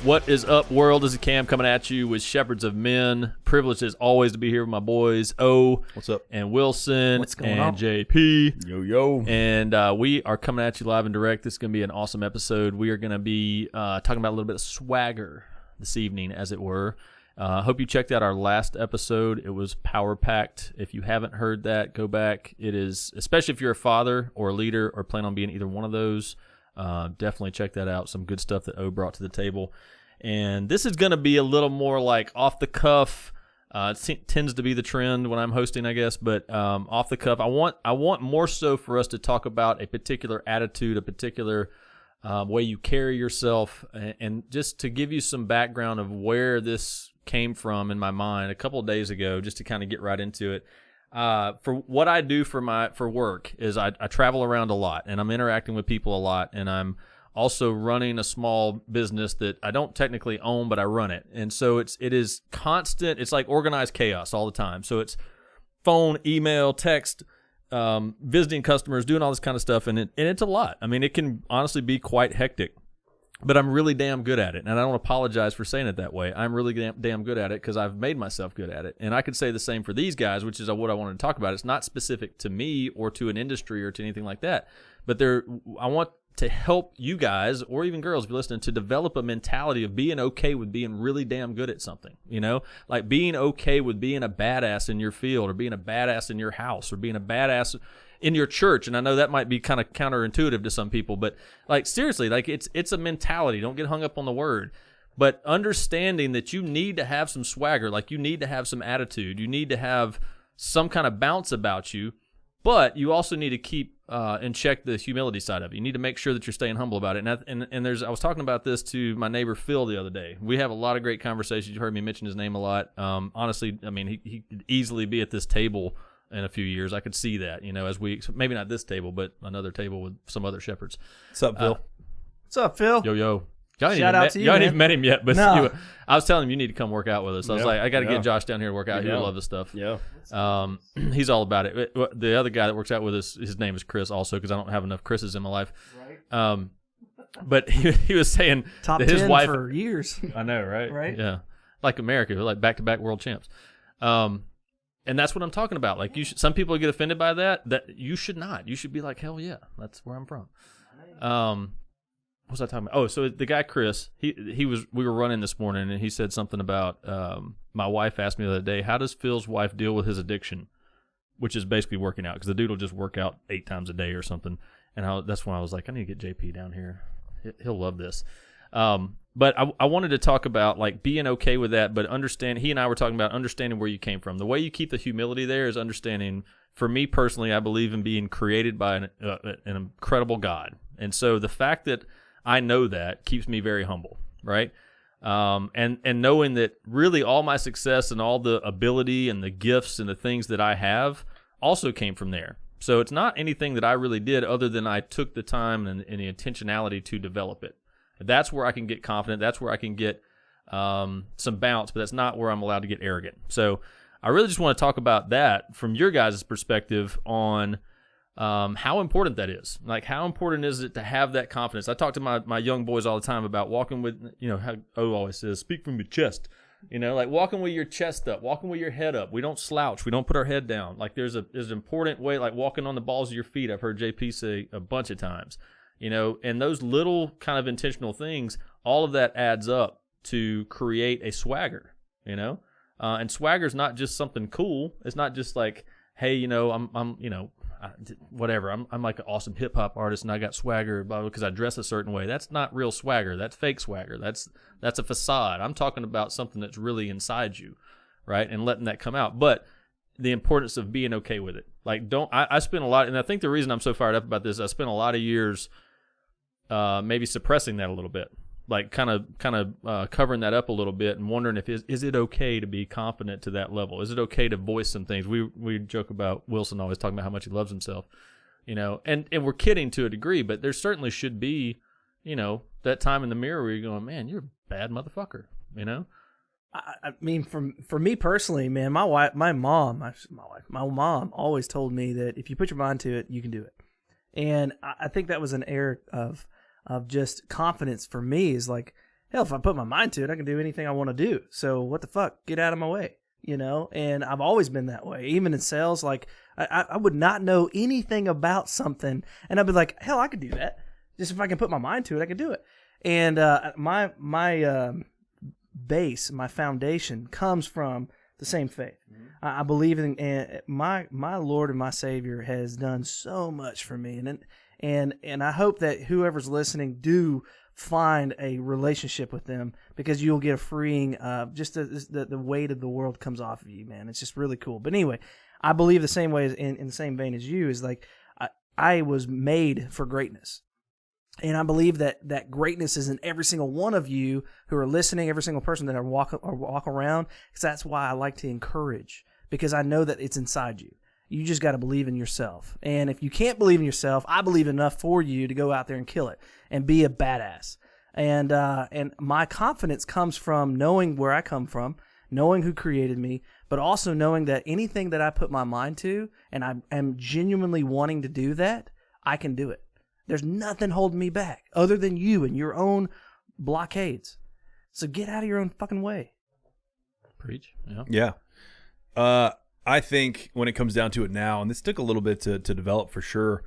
What is up, world? This is Cam coming at you with Shepherds of Men. Privileged as always to be here with my boys, O. What's up? And Wilson. What's going and on? JP. Yo, yo. And we are coming at you live and direct. This is going to be an awesome episode. We are going to be talking about a little bit of swagger this evening, as it were. Hope you checked out our last episode. It was power-packed. If you haven't heard that, go back. It is, especially if you're a father or a leader or plan on being either one of those, definitely check that out. Some good stuff that O brought to the table. And this is going to be a little more like off the cuff. It tends to be the trend when I'm hosting, I guess, but off the cuff. I want more so for us to talk about a particular attitude, a particular way you carry yourself, and just to give you some background of where this came from in my mind a couple of days ago, just to kind of get right into it. For what I do for work is I travel around a lot, and I'm interacting with people a lot, and I'm also running a small business that I don't technically own, but I run it. And so it is constant. It's like organized chaos all the time. So it's phone, email, text, visiting customers, doing all this kind of stuff. And it's a lot. I mean, it can honestly be quite hectic, but I'm really damn good at it. And I don't apologize for saying it that way. I'm really damn good at it because I've made myself good at it. And I could say the same for these guys, which is what I wanted to talk about. It's not specific to me or to an industry or to anything like that. But I want to help you guys, or even girls if you're listening, to develop a mentality of being okay with being really damn good at something, you know? Like being okay with being a badass in your field, or being a badass in your house, or being a badass in your church. And I know that might be kind of counterintuitive to some people, but like seriously, like it's a mentality. Don't get hung up on the word. But understanding that you need to have some swagger, like you need to have some attitude, you need to have some kind of bounce about you, but you also need to keep and check the humility side of it. You need to make sure that you're staying humble about it. And I was talking about this to my neighbor Phil the other day. We have a lot of great conversations. You heard me mention his name a lot. Honestly, I mean, he could easily be at this table in a few years. I could see that, you know, as maybe not this table, but another table with some other shepherds. What's up, Phil? What's up, Phil? Yo. Shout out to you, y'all ain't man. even met him yet, but No. I was telling him you need to come work out with us. I was like, I got to Yeah. get Josh down here to work out. He would love this stuff. Yeah. He's all about it. The other guy that works out with us, his name is Chris also, because I don't have enough Chris's in my life. Right. But he was saying Top that his 10 wife, for years. I know, right? Right. Yeah. Like America, like back-to-back world champs. And that's what I'm talking about. Like some people get offended by that you should not. You should be like, hell yeah, that's where I'm from. What was I talking about? Oh, so the guy Chris, we were running this morning, and he said something about my wife asked me the other day, how does Phil's wife deal with his addiction, which is basically working out, because the dude will just work out 8 times a day or something. And that's when I was like, I need to get JP down here. He'll love this. But I wanted to talk about like being okay with that, but understand. He and I were talking about understanding where you came from. The way you keep the humility there is understanding. For me personally, I believe in being created by an incredible God, and so the fact that I know that keeps me very humble, right? And knowing that really all my success and all the ability and the gifts and the things that I have also came from there. So it's not anything that I really did other than I took the time and the intentionality to develop it. That's where I can get confident. That's where I can get some bounce, but that's not where I'm allowed to get arrogant. So I really just want to talk about that from your guys' perspective on how important that is. Like, how important is it to have that confidence? I talk to my young boys all the time about walking with, you know, how O always says, speak from your chest. You know, like walking with your chest up, walking with your head up. We don't slouch. We don't put our head down. Like there's an important way, like walking on the balls of your feet. I've heard JP say a bunch of times, you know, and those little kind of intentional things, all of that adds up to create a swagger, you know, and swagger is not just something cool. It's not just like, hey, you know, I'm you know, whatever. I'm like an awesome hip hop artist and I got swagger because I dress a certain way. That's not real swagger. That's fake swagger. That's a facade. I'm talking about something that's really inside you, right? And letting that come out. But the importance of being okay with it. Like, I spent a lot, and I think the reason I'm so fired up about this, I spent a lot of years maybe suppressing that a little bit. Like kind of covering that up a little bit and wondering if is it okay to be confident to that level? Is it okay to voice some things? We joke about Wilson always talking about how much he loves himself, you know, and we're kidding to a degree, but there certainly should be, you know, that time in the mirror where you're going, man, you're a bad motherfucker, you know? I mean, for me personally, man, my mom always told me that if you put your mind to it, you can do it. And I think that was an air of just confidence for me, is like, hell, if I put my mind to it, I can do anything I want to do. So what the fuck? Get out of my way, you know? And I've always been that way. Even in sales, like I would not know anything about something, and I'd be like, hell, I could do that. Just if I can put my mind to it, I can do it. And my base, my foundation comes from the same faith. I believe in, and my Lord and my Savior has done so much for me, and I hope that whoever's listening do find a relationship with them, because you'll get a freeing, just the weight of the world comes off of you, man. It's just really cool. But anyway, I believe the same way, in the same vein as you, is like I was made for greatness. And I believe that greatness is in every single one of you who are listening, every single person that I walk around, because that's why I like to encourage, because I know that it's inside you. You just got to believe in yourself. And if you can't believe in yourself, I believe enough for you to go out there and kill it and be a badass. And my confidence comes from knowing where I come from, knowing who created me, but also knowing that anything that I put my mind to, and I am genuinely wanting to do that, I can do it. There's nothing holding me back other than you and your own blockades. So get out of your own fucking way. Preach. Yeah. I think when it comes down to it now, and this took a little bit to develop for sure,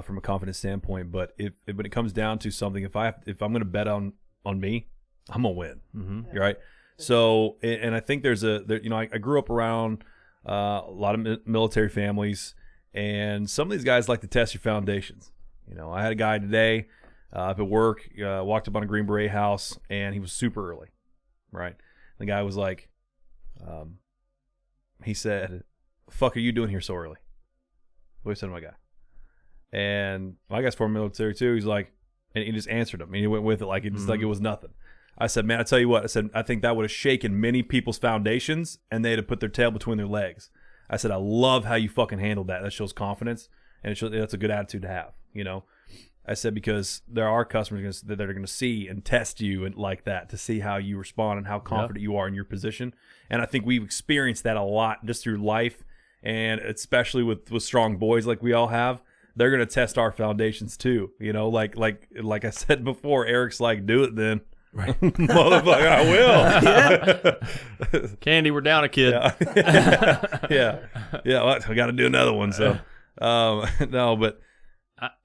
from a confidence standpoint, but when it comes down to something, if I'm going to bet on me, I'm gonna win. Mm-hmm. Right. So, and I think I grew up around a lot of military families, and some of these guys like to test your foundations. You know, I had a guy today up at work, walked up on a Green Beret house, and he was super early, right? The guy was like, he said, "Fuck are you doing here so early?" What I said to my guy. And my guy's former military too. He's like, and he just answered him, and he went with it like it was nothing. I said, man, I tell you what, I said, I think that would have shaken many people's foundations, and they'd have put their tail between their legs. I said, I love how you fucking handled that. That shows confidence, and that's a good attitude to have. You know, I said, because there are customers that are going to see and test you and like that to see how you respond and how confident you are in your position. And I think we've experienced that a lot just through life, and especially with strong boys like we all have. They're going to test our foundations too. You know, like I said before, Eric's like, do it then. Right. Motherfucker, I will. Candy, we're down a kid. Yeah. Well, I got to do another one. So, no, but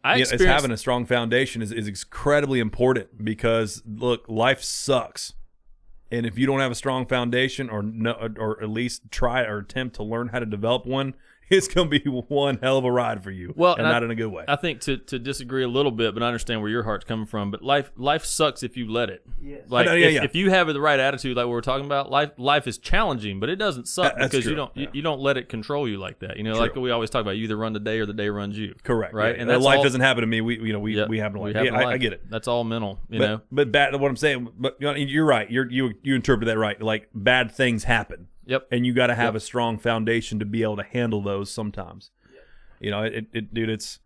it's having a strong foundation is incredibly important, because look, life sucks, and if you don't have a strong foundation, or at least try or attempt to learn how to develop one, it's going to be one hell of a ride for you. Well, and not in a good way. I think to disagree a little bit, but I understand where your heart's coming from. But life sucks if you let it. Yes. Like if you have the right attitude, like what we're talking about, life is challenging, but it doesn't suck because you don't let it control you like that. You know, true. Like we always talk about, you either run the day or the day runs you. Correct. Right. Yeah. And life doesn't happen to me. We happen to life. I get it. That's all mental. You know. But what I'm saying, but you're right. You interpret that right. Like bad things happen. Yep. And you got to have a strong foundation to be able to handle those sometimes. Yep. You know, dude, it's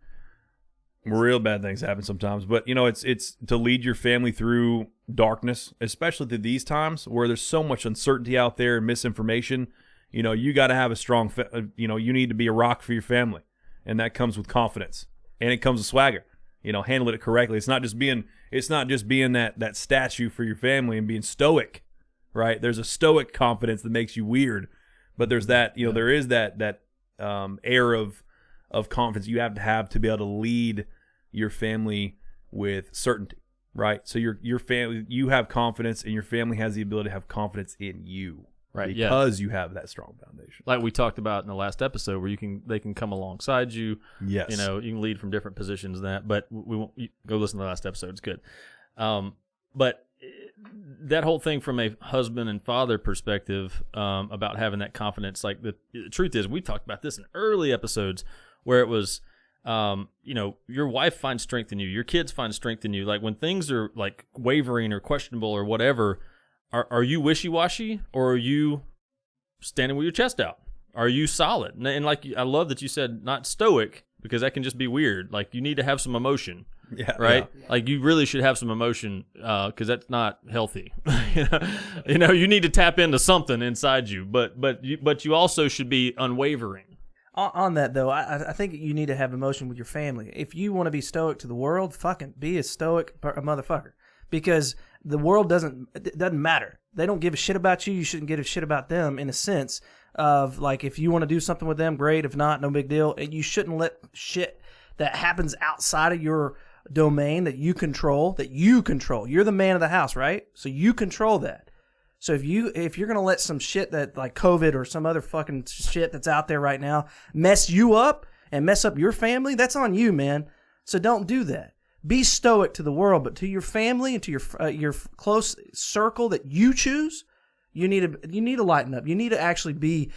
real bad things happen sometimes. But, you know, it's to lead your family through darkness, especially through these times where there's so much uncertainty out there and misinformation. You know, you got to have a strong, you need to be a rock for your family. And that comes with confidence. And it comes with swagger. You know, handle it correctly. It's not just being that statue for your family and being stoic. Right, there's a stoic confidence that makes you weird, but there's that, you know, there is that air of confidence you have to be able to lead your family with certainty, right? So your family, you have confidence, and your family has the ability to have confidence in you, right? Because you have that strong foundation, like we talked about in the last episode, where they can come alongside you. Yes, you know, you can lead from different positions than that, but we won't go listen to the last episode. It's good, but. That whole thing from a husband and father perspective, about having that confidence, like the truth is, we talked about this in early episodes where it was, you know, your wife finds strength in you, your kids find strength in you. Like when things are like wavering or questionable or whatever, are you wishy-washy, or are you standing with your chest out? Are you solid? And like, I love that you said not stoic, because that can just be weird. Like you need to have some emotion. Yeah, right. Yeah. Like you really should have some emotion, because that's not healthy. you know, you need to tap into something inside you, but you also should be unwavering. On that though, I think you need to have emotion with your family. If you want to be stoic to the world, fucking be a stoic motherfucker. Because the world doesn't matter. They don't give a shit about you. You shouldn't give a shit about them, in a sense of like, if you want to do something with them, great. If not, no big deal. And you shouldn't let shit that happens outside of your domain that you control. You're the man of the house, right? So you control that. So if you're gonna let some shit that like COVID or some other fucking shit that's out there right now mess you up and mess up your family, that's on you, man. So don't do that. Be stoic to the world, but to your family and to your close circle that you choose, you need to lighten up. You need to actually be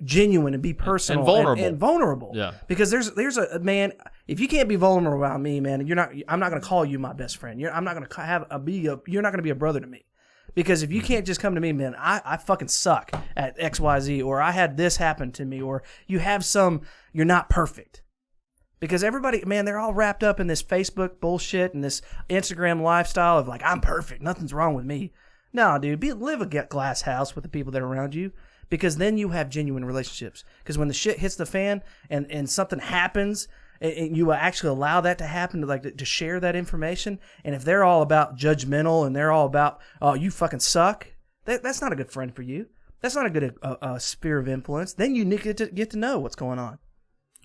genuine and be personal and vulnerable. Yeah. Because there's a man. If you can't be vulnerable around me, man, I'm not gonna call you my best friend. You're not gonna be a brother to me. Because if you can't just come to me, man, I fucking suck at XYZ, or I had this happen to me, or you're not perfect. Because everybody, man, they're all wrapped up in this Facebook bullshit and this Instagram lifestyle of like, I'm perfect, nothing's wrong with me. No, dude, live a glass house with the people that are around you, because then you have genuine relationships. Because when the shit hits the fan and something happens, and you actually allow that to happen, to share that information, and if they're all about judgmental and they're all about, oh, you fucking suck, that's not a good friend for you. That's not a good sphere of influence. Then you need to get to know what's going on.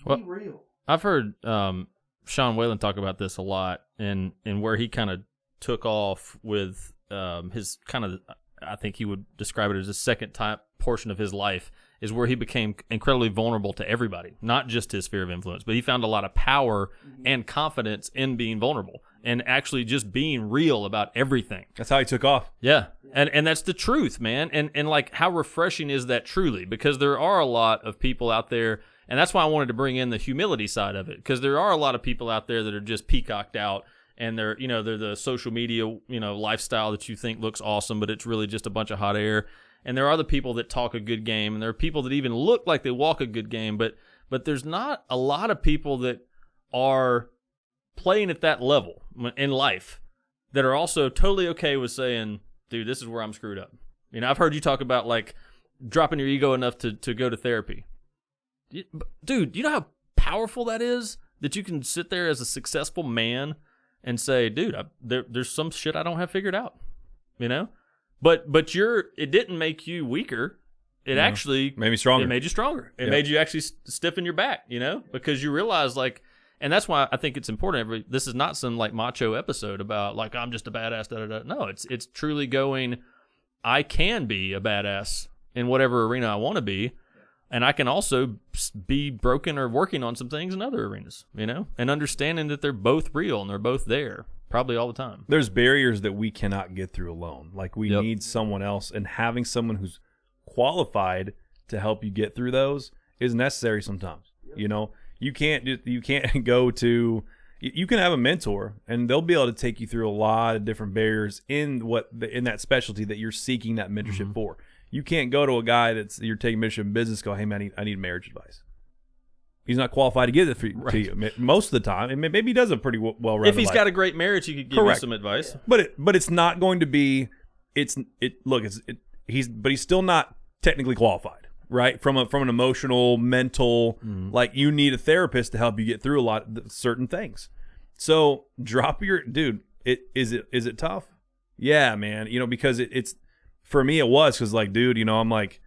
Well, be real. I've heard Sean Whalen talk about this a lot, and where he kind of took off with his kind of, I think he would describe it as a second type portion of his life, is where he became incredibly vulnerable to everybody, not just his sphere of influence, but he found a lot of power and confidence in being vulnerable and actually just being real about everything. That's how he took off. Yeah. And that's the truth, man. And like, how refreshing is that truly? Because there are a lot of people out there, and that's why I wanted to bring in the humility side of it, because there are a lot of people out there that are just peacocked out, and they're the social media, lifestyle that you think looks awesome, but it's really just a bunch of hot air. And there are the people that talk a good game, and there are people that even look like they walk a good game, but there's not a lot of people that are playing at that level in life that are also totally okay with saying, dude, this is where I'm screwed up. I've heard you talk about like dropping your ego enough to go to therapy. Dude, you know how powerful that is? That you can sit there as a successful man and say, dude, there's some shit I don't have figured out, But it didn't make you weaker. It actually made me stronger. It made you stronger. It made you actually stiffen your back, because you realize like, and that's why I think it's important. This is not some like macho episode about like, I'm just a badass. Da, da, da. No, it's truly going, I can be a badass in whatever arena I want to be. And I can also be broken or working on some things in other arenas, and understanding that they're both real and they're both there. Probably all the time. There's barriers that we cannot get through alone. Like we need someone else, and having someone who's qualified to help you get through those is necessary sometimes. You can't go to, you can have a mentor, and they'll be able to take you through a lot of different barriers in that specialty that you're seeking that mentorship for. You can't go to a guy you're taking mentorship in business, go, hey man, I need marriage advice. He's not qualified to give it to you most of the time. And maybe he does a pretty well-rounded If he's got a great marriage, he could give you some advice. Yeah. But it's not going to be. He's still not technically qualified, right? From an emotional, mental, like you need a therapist to help you get through a lot of certain things. So drop your dude. Is it tough? Yeah, man. Because it's for me it was, because like, dude, I'm like,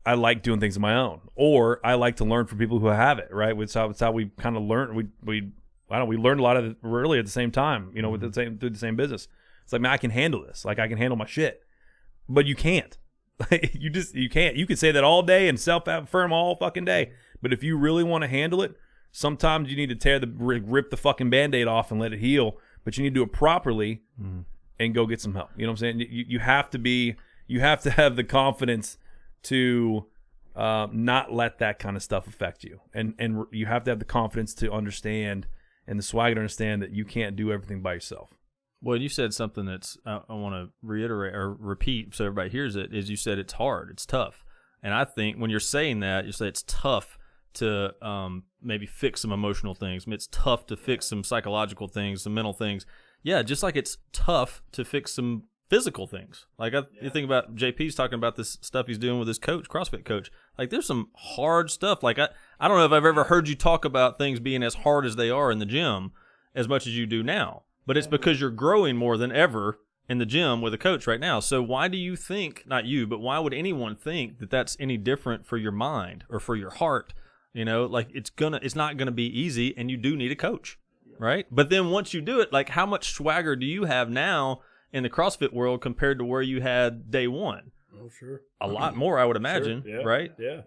I like doing things on my own, or I like to learn from people who have it, right? It's how we kind of learn. We learned a lot of it really at the same time, through the same business. It's like, man, I can handle this. Like I can handle my shit, but you can't. You can't. You can say that all day and self-affirm all fucking day, but if you really want to handle it, sometimes you need to rip the fucking Band-Aid off and let it heal. But you need to do it properly and go get some help. You know what I'm saying? You have to have the confidence to not let that kind of stuff affect you, and you have to have the confidence to understand and the swag to understand that you can't do everything by yourself. Well, you said something that's I want to reiterate or repeat so everybody hears it. Is you said it's hard, it's tough, and I think when you're saying that, you say it's tough to maybe fix some emotional things. It's tough to fix some psychological things, some mental things. Yeah, just like it's tough to fix some physical things. Like you think about JP's talking about this stuff he's doing with his coach, CrossFit coach. Like there's some hard stuff. Like I don't know if I've ever heard you talk about things being as hard as they are in the gym as much as you do now. but it's because you're growing more than ever in the gym with a coach right now. So why do you think, not you, but why would anyone think that that's any different for your mind or for your heart? You know, like it's not gonna be easy, and you do need a coach, right? But then once you do it, like how much swagger do you have now in the CrossFit world compared to where you had day one? Oh, sure. A lot more, I would imagine, Sure. Yeah. right? Yeah.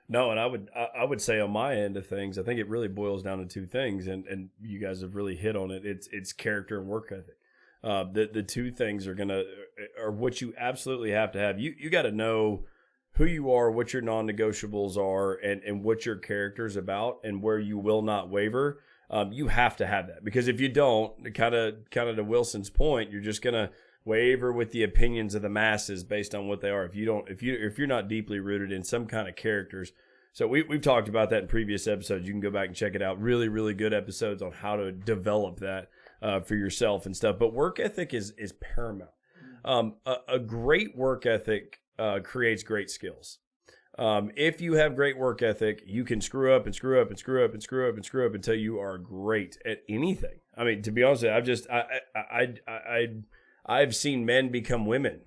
No, and I would say on my end of things, I think it really boils down to two things, and you guys have really hit on it. It's character and work ethic. The two things are what you absolutely have to have. You got to know who you are, what your non-negotiables are, and what your character is about, and where you will not waver. You have to have that, because if you don't, kind of to Wilson's point, you're just gonna waver with the opinions of the masses based on what they are. If you're not deeply rooted in some kind of characters. So we've talked about that in previous episodes. You can go back and check it out. Really, really good episodes on how to develop that for yourself and stuff. But work ethic is paramount. A great work ethic creates great skills. If you have great work ethic, you can screw up and screw up and screw up and screw up and screw up until you are great at anything. I mean, to be honest with you, I've seen men become women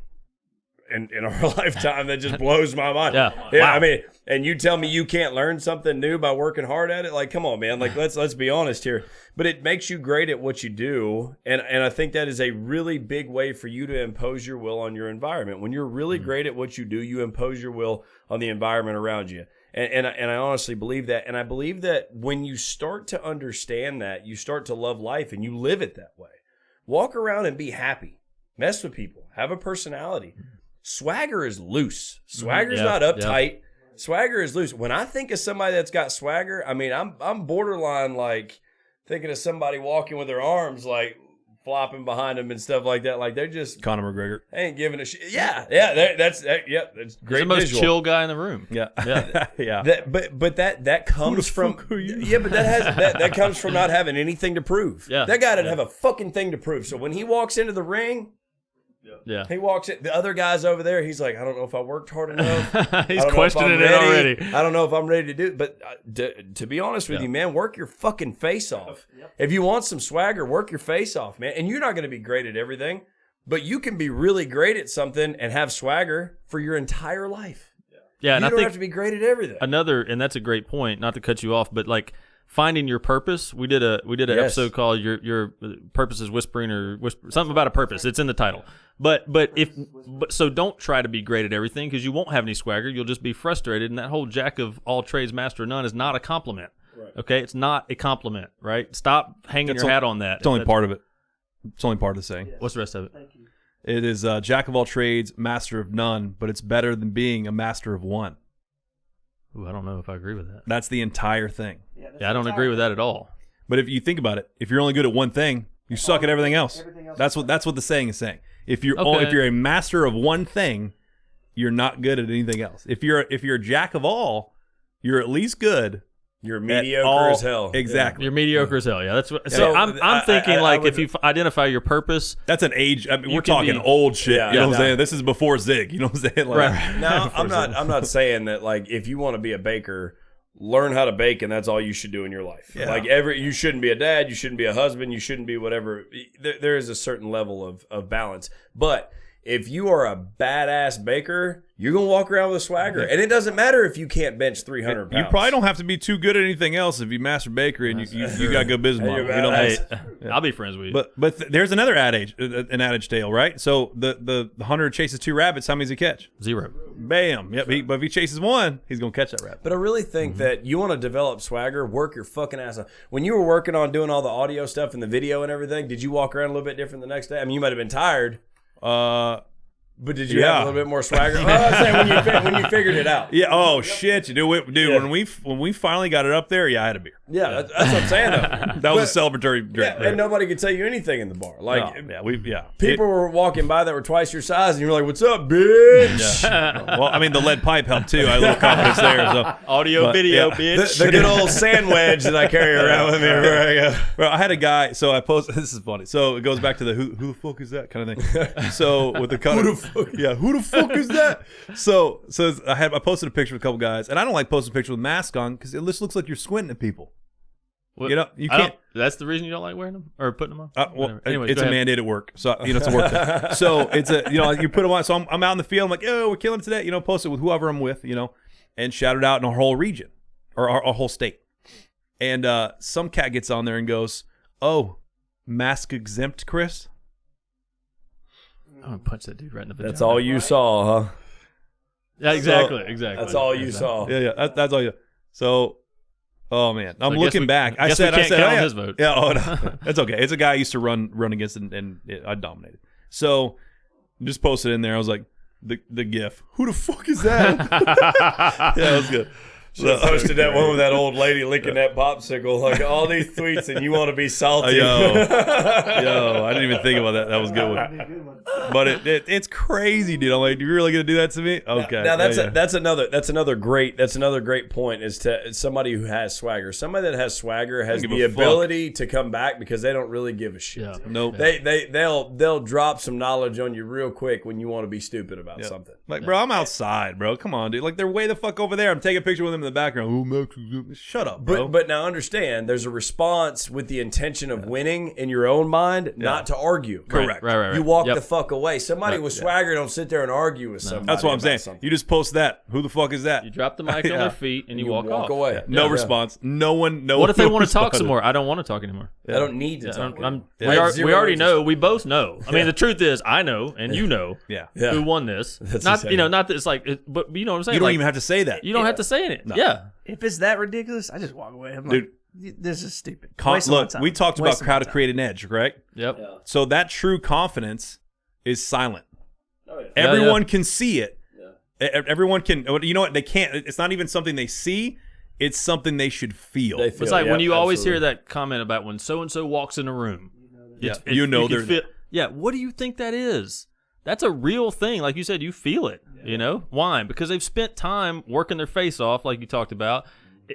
in our lifetime. That just blows my mind. Yeah. Wow. Wow. I mean, and you tell me you can't learn something new by working hard at it? Like, come on, man. Like, let's be honest here. But it makes you great at what you do, and I think that is a really big way for you to impose your will on your environment. When you're really great at what you do, you impose your will on the environment around you. And I honestly believe that. And I believe that when you start to understand that, you start to love life and you live it that way. Walk around and be happy. Mess with people. Have a personality. Swagger is loose. Swagger is not uptight. Swagger is loose. When I think of somebody that's got swagger, I mean, I'm borderline like thinking of somebody walking with their arms like flopping behind them and stuff like that. Like they're just Conor McGregor. ain't giving a shit. Yeah, that's great. He's the most visual. chill guy in the room. Yeah. Yeah. Yeah. That comes from but that comes from not having anything to prove. Yeah. That guy didn't have a fucking thing to prove. So when he walks into the ring, Yeah. he walks in. The other guy's over there. He's like, I don't know if I worked hard enough. He's questioning it already. I don't know if I'm ready to do it. But to be honest with you, man, work your fucking face off. If you want some swagger, work your face off, man. And you're not going to be great at everything, but you can be really great at something and have swagger for your entire life. Yeah, and you I don't think have to be great at everything. and that's a great point, not to cut you off, but like finding your purpose. We did an Yes. episode called your purpose is whispering, or something about a purpose. It's in the title. But so don't try to be great at everything, because you won't have any swagger. You'll just be frustrated, and that whole jack of all trades, master of none is not a compliment. Right. Okay, it's not a compliment, right? Stop hanging your hat on that. It's only part of it. It's only part of the saying. What's the rest of it? Thank you. It is jack of all trades, master of none, but it's better than being a master of one. Ooh, I don't know if I agree with that. That's the entire thing. Yeah, I don't agree with that at all. But if you think about it, if you're only good at one thing, you suck at everything else. That's what the saying is saying. If you're if you're a master of one thing, you're not good at anything else. If you're a jack of all, you're at least good. You're mediocre as hell. Exactly. You're mediocre as hell. Yeah, that's what. So, So I'm thinking I would- if you identify your purpose. That's an age. I mean, we're can talking be- old shit. Yeah, you know yeah. what I'm saying? This is before Zig. You know what I'm saying? Like, Right. No, I'm not saying that like if you want to be a baker, learn how to bake and that's all you should do in your life. Yeah. Like you shouldn't be a dad, you shouldn't be a husband, you shouldn't be whatever. There is a certain level of balance. But if you are a badass baker, you're going to walk around with a swagger. And it doesn't matter if you can't bench 300 pounds. You probably don't have to be too good at anything else if you master bakery and you got good business model. you're You know, Hey, badass. I'll be friends with you. but there's another an adage tale, right? So the hunter chases two rabbits. How many does he catch? 0. Bam. Yep. But if he chases one, he's gonna catch that rabbit. But I really think that you want to develop swagger, work your fucking ass off. When you were working on doing all the audio stuff and the video and everything, did you walk around a little bit different the next day? I mean, you might have been tired, but did you have a little bit more swagger? Oh, I was saying when you figured it out. Yeah. Oh shit. You do it, dude. Yeah. When we finally got it up there, yeah, I had a beer. Yeah, that's what I'm saying though. That was a celebratory drink. Yeah, and nobody could tell you anything in the bar. Like It- people were walking by that were twice your size, and you were like, "What's up, bitch?" well, I mean, the lead pipe helped too. I had a little confidence there. So. Audio, But, video, yeah. bitch. The good old sandwich that I carry around with me everywhere I go. Well, I had a guy. So I posted. This is funny. So it goes back to the who the fuck is that kind of thing. So with the kind Who of the fuck? yeah, who the fuck is that? So I posted a picture with a couple guys, and I don't like posting pictures with masks on because it just looks like you're squinting at people. Well, You know, you I don't- can't. That's the reason you don't like wearing them or putting them on. Well, Whatever. Anyways, it's go a ahead. mandate at work, so it's a work thing. So it's a you put them on. So I'm out in the field. I'm like, oh, we're killing it today. Post it with whoever I'm with, and shout it out in our whole region or our whole state. And some cat gets on there and goes, "Oh, mask exempt, Chris." I'm gonna punch that dude right in the vagina. That's all you saw, huh? Yeah, exactly. Exactly. That's all you saw. Yeah. That's all you. So, oh man, I'm I guess looking back. I we said, can't count oh, yeah. his vote. Yeah, no, that's okay. It's a guy I used to run against, and I dominated. So, just posted in there. I was like, the GIF. Who the fuck is that? Yeah, that was good. So posted that one with that old lady licking that popsicle, like all these tweets, and you want to be salty. Yo, I didn't even think about that. That was a good one. But it's crazy, dude. I'm like, you really gonna do that to me? Okay. Now that's another great point is to somebody who has swagger. Somebody that has swagger has give the a fuck. ability to come back because they don't really give a shit. Yeah. Nope. They'll drop some knowledge on you real quick when you want to be stupid about something. Like, bro, I'm outside, bro. Come on, dude. Like, they're way the fuck over there. I'm taking a picture with them in the background. Oh, Max, shut up, bro. But now understand, there's a response with the intention of winning in your own mind, not to argue. Correct. Right. You walk Yep. the fuck away. Somebody with swagger don't sit there and argue with somebody. That's what I'm about saying. something. You just post that. Who the fuck is that? You drop the mic on their feet and you walk off. away. No Yeah. response. No one. No. What if they one want to talk responded. some more? I don't want to talk anymore. I don't need to Yeah, talk. we already know. We both know. I mean, the truth is, I know, and you know Yeah. Yeah. who won this. That's Not exactly- not that it's like, but you know what I'm saying. You don't Like, even have to say that. You don't have to say it. No. Yeah. If it's that ridiculous, I just walk away. I'm like, this is stupid. Wasting my Look, time. we talked about Wasting my how to time. create an edge, correct? Yep. So that true confidence is silent. Oh, yeah. Everyone can see it. Everyone can. You know what? They can't. It's not even something they see. It's something they should feel. They feel- It's like Yep, when you always hear absolutely. that comment about when so and so walks in a room. Yeah, It's- you know can they're feel, yeah. What do you think that is? That's a real thing. Like you said, you feel it. You know why? Because they've spent time working their face off, like you talked about,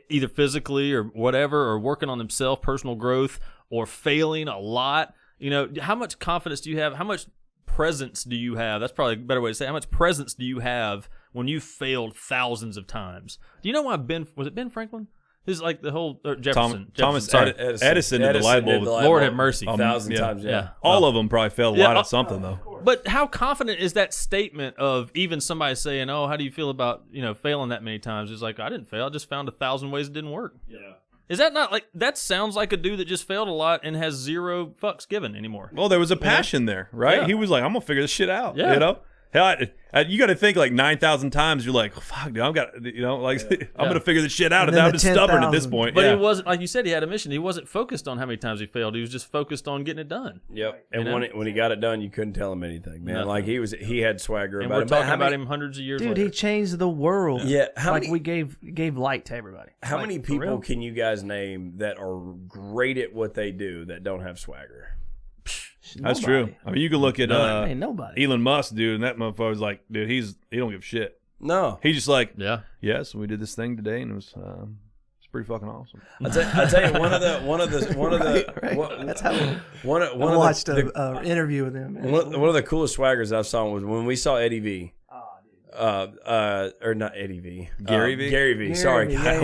either physically or whatever, or working on themselves, personal growth, or failing a lot. You know, how much confidence do you have? How much presence do you have? That's probably a better way to say it. How much presence do you have when you failed thousands of times? Do you know why was it Ben Franklin? This is like the whole Jefferson. Thomas Jefferson, sorry. Edison did the light bulb. Lord have mercy. 1,000 yeah. times. Yeah. All of them probably failed a lot at something, though. But how confident is that statement of even somebody saying, "Oh, how do you feel about failing that many times?" It's like, I didn't fail. I just found 1,000 ways it didn't work. Yeah. Is that not like that? Sounds like a dude that just failed a lot and has zero fucks given anymore. Well, there was a passion there, right? Yeah. He was like, "I'm gonna figure this shit out." Yeah. You know, hell, you got to think like 9,000 times. You're like, "Fuck, dude, I'm gonna figure this shit out." And And then I'm the just stubborn at this 10,000. point. But yeah. he wasn't, like you said, he had a mission. He wasn't focused on how many times he failed. He was just focused on getting it done. Yep. And You know? when he got it done, you couldn't tell him anything, man. Nothing. Like he had swagger And about we're him. But talking how about many- him hundreds of years Dude, later. he changed the world. Yeah, how like many- we gave light to everybody. How Like, many for people real. can you guys name that are great at what they do that don't have swagger? That's Nobody. true. I mean, you can look at Ain't nobody. Elon Musk, dude, and that motherfucker's like, dude, he don't give a shit. No. He's just like, Yeah. yes, we did this thing today, and it was it's pretty fucking awesome. I tell you, one of the Right. That's how I one of watched the, an interview with him. one of the coolest swaggers I saw was when we saw Eddie V. Or not Eddie V. Gary V? Gary V. Gary Sorry. V, yeah, I yeah.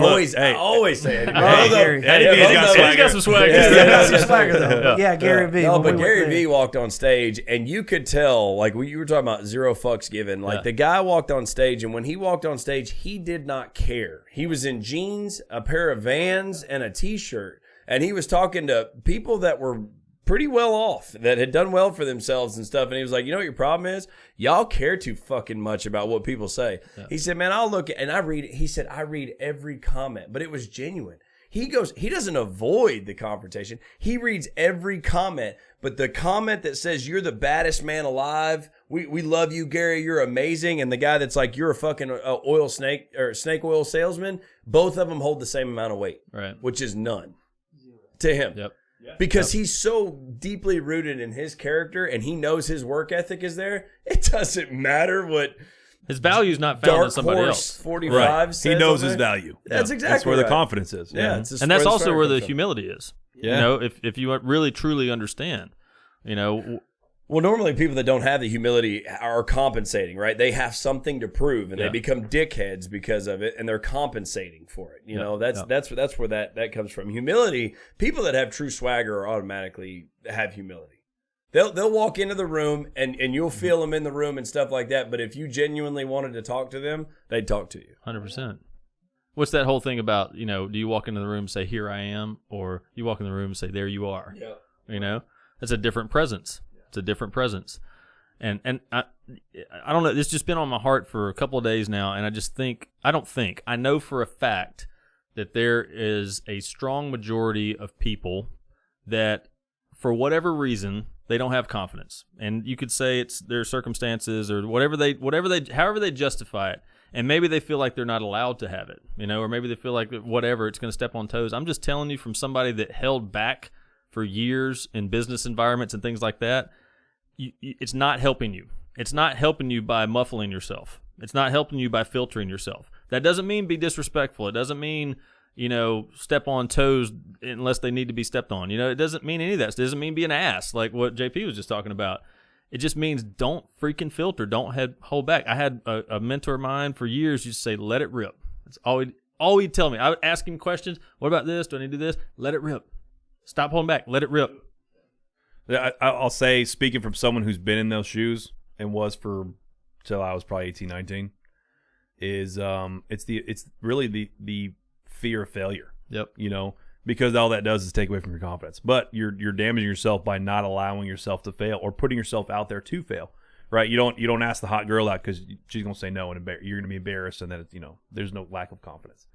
always say Eddie V. Oh, Gary. Eddie V's got He's swagger. got some swag. Yeah, He's yeah, got some yeah. swagger though. Yeah, Gary V. No, when but we went Gary there. V walked on stage, and you could tell, like you were talking about zero fucks given. Like Yeah. the guy walked on stage, and when he walked on stage, he did not care. He was in jeans, a pair of Vans, and a T-shirt, and he was talking to people that were pretty well off, that had done well for themselves and stuff. And he was like, "You know what your problem is? Y'all care too fucking much about what people say." Yeah. He said, "Man, I'll look at, and I read." He said, "I read every comment, but it was genuine." He doesn't avoid the confrontation. He reads every comment, but the comment that says, "You're the baddest man alive. We love you, Gary. You're amazing." And the guy that's like, "You're a fucking oil snake or snake oil salesman." Both of them hold the same amount of weight, Right. which is none to him. Yep. Because he's so deeply rooted in his character and he knows his work ethic is there. It doesn't matter what His value's not found in Dark somebody Horse else. 45 Right. says He knows on his there. value. That's exactly That's where the right. confidence is. Yeah, it's And that's also where the humility. humility is. Yeah. You know, if you really truly understand, Well, normally people that don't have the humility are compensating, right? They have something to prove, and they become dickheads because of it, and they're compensating for it. You know, that's where that comes from. Humility. People that have true swagger are automatically have humility. They'll walk into the room and you'll feel them in the room and stuff like that. But if you genuinely wanted to talk to them, they'd talk to you. 100%. What's that whole thing about, you know, do you walk into the room and say, here I am, or you walk in the room and say, there you are? Yeah. You know, that's a different presence. It's a different presence. And I don't know, it's just been on my heart for a couple of days now, and I know for a fact that there is a strong majority of people that, for whatever reason, they don't have confidence. And you could say it's their circumstances or however they justify it. And maybe they feel like they're not allowed to have it, you know, or maybe they feel like whatever, it's going to step on toes. I'm just telling you from somebody that held back for years in business environments and things like that, it's not helping you. It's not helping you by muffling yourself. It's not helping you by filtering yourself. That doesn't mean be disrespectful. It doesn't mean, you know, step on toes unless they need to be stepped on. You know, it doesn't mean any of that. It doesn't mean be an ass like what JP was just talking about. It just means don't freaking filter. Don't hold back. I had a mentor of mine for years used to say, let it rip. That's all he'd tell me. I would ask him questions. What about this? Do I need to do this? Let it rip. Stop holding back. Let it rip. I'll say, speaking from someone who's been in those shoes and was for till I was probably 18, 19, is it's really the fear of failure. Yep. You know, because all that does is take away from your confidence. But you're damaging yourself by not allowing yourself to fail or putting yourself out there to fail. Right? You don't ask the hot girl out because she's gonna say no and you're gonna be embarrassed, and then there's no lack of confidence.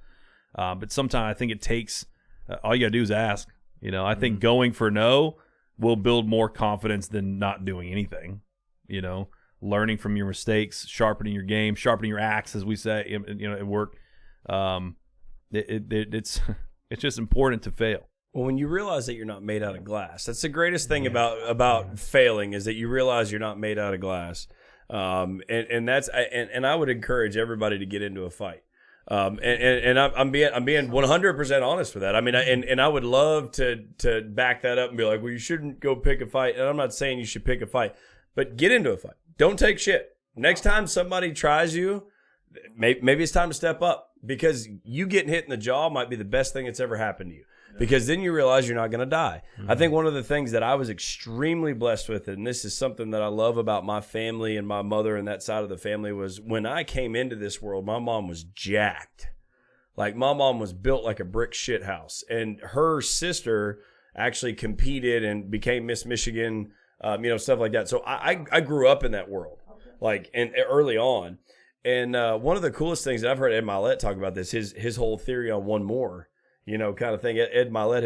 But sometimes I think it takes all you gotta do is ask. You know, I think going for no will build more confidence than not doing anything. You know, learning from your mistakes, sharpening your game, sharpening your axe, as we say, you know, at work. It's just important to fail. Well, when you realize that you're not made out of glass, that's the greatest thing about failing, is that you realize you're not made out of glass. And I would encourage everybody to get into a fight. And I'm being 100% honest with that. I mean, and I would love to back that up and be like, well, you shouldn't go pick a fight. And I'm not saying you should pick a fight, but get into a fight. Don't take shit. Next time somebody tries you, maybe it's time to step up, because you getting hit in the jaw might be the best thing that's ever happened to you, because then you realize you're not going to die. I think one of the things that I was extremely blessed with, and this is something that I love about my family and my mother and that side of the family, was when I came into this world, my mom was jacked. Like, my mom was built like a brick shit house, and her sister actually competed and became Miss Michigan, stuff like that. So I grew up in that world, like, and early on. And one of the coolest things that I've heard Ed Milet talk about this, his whole theory on one more, kind of thing. Ed Milet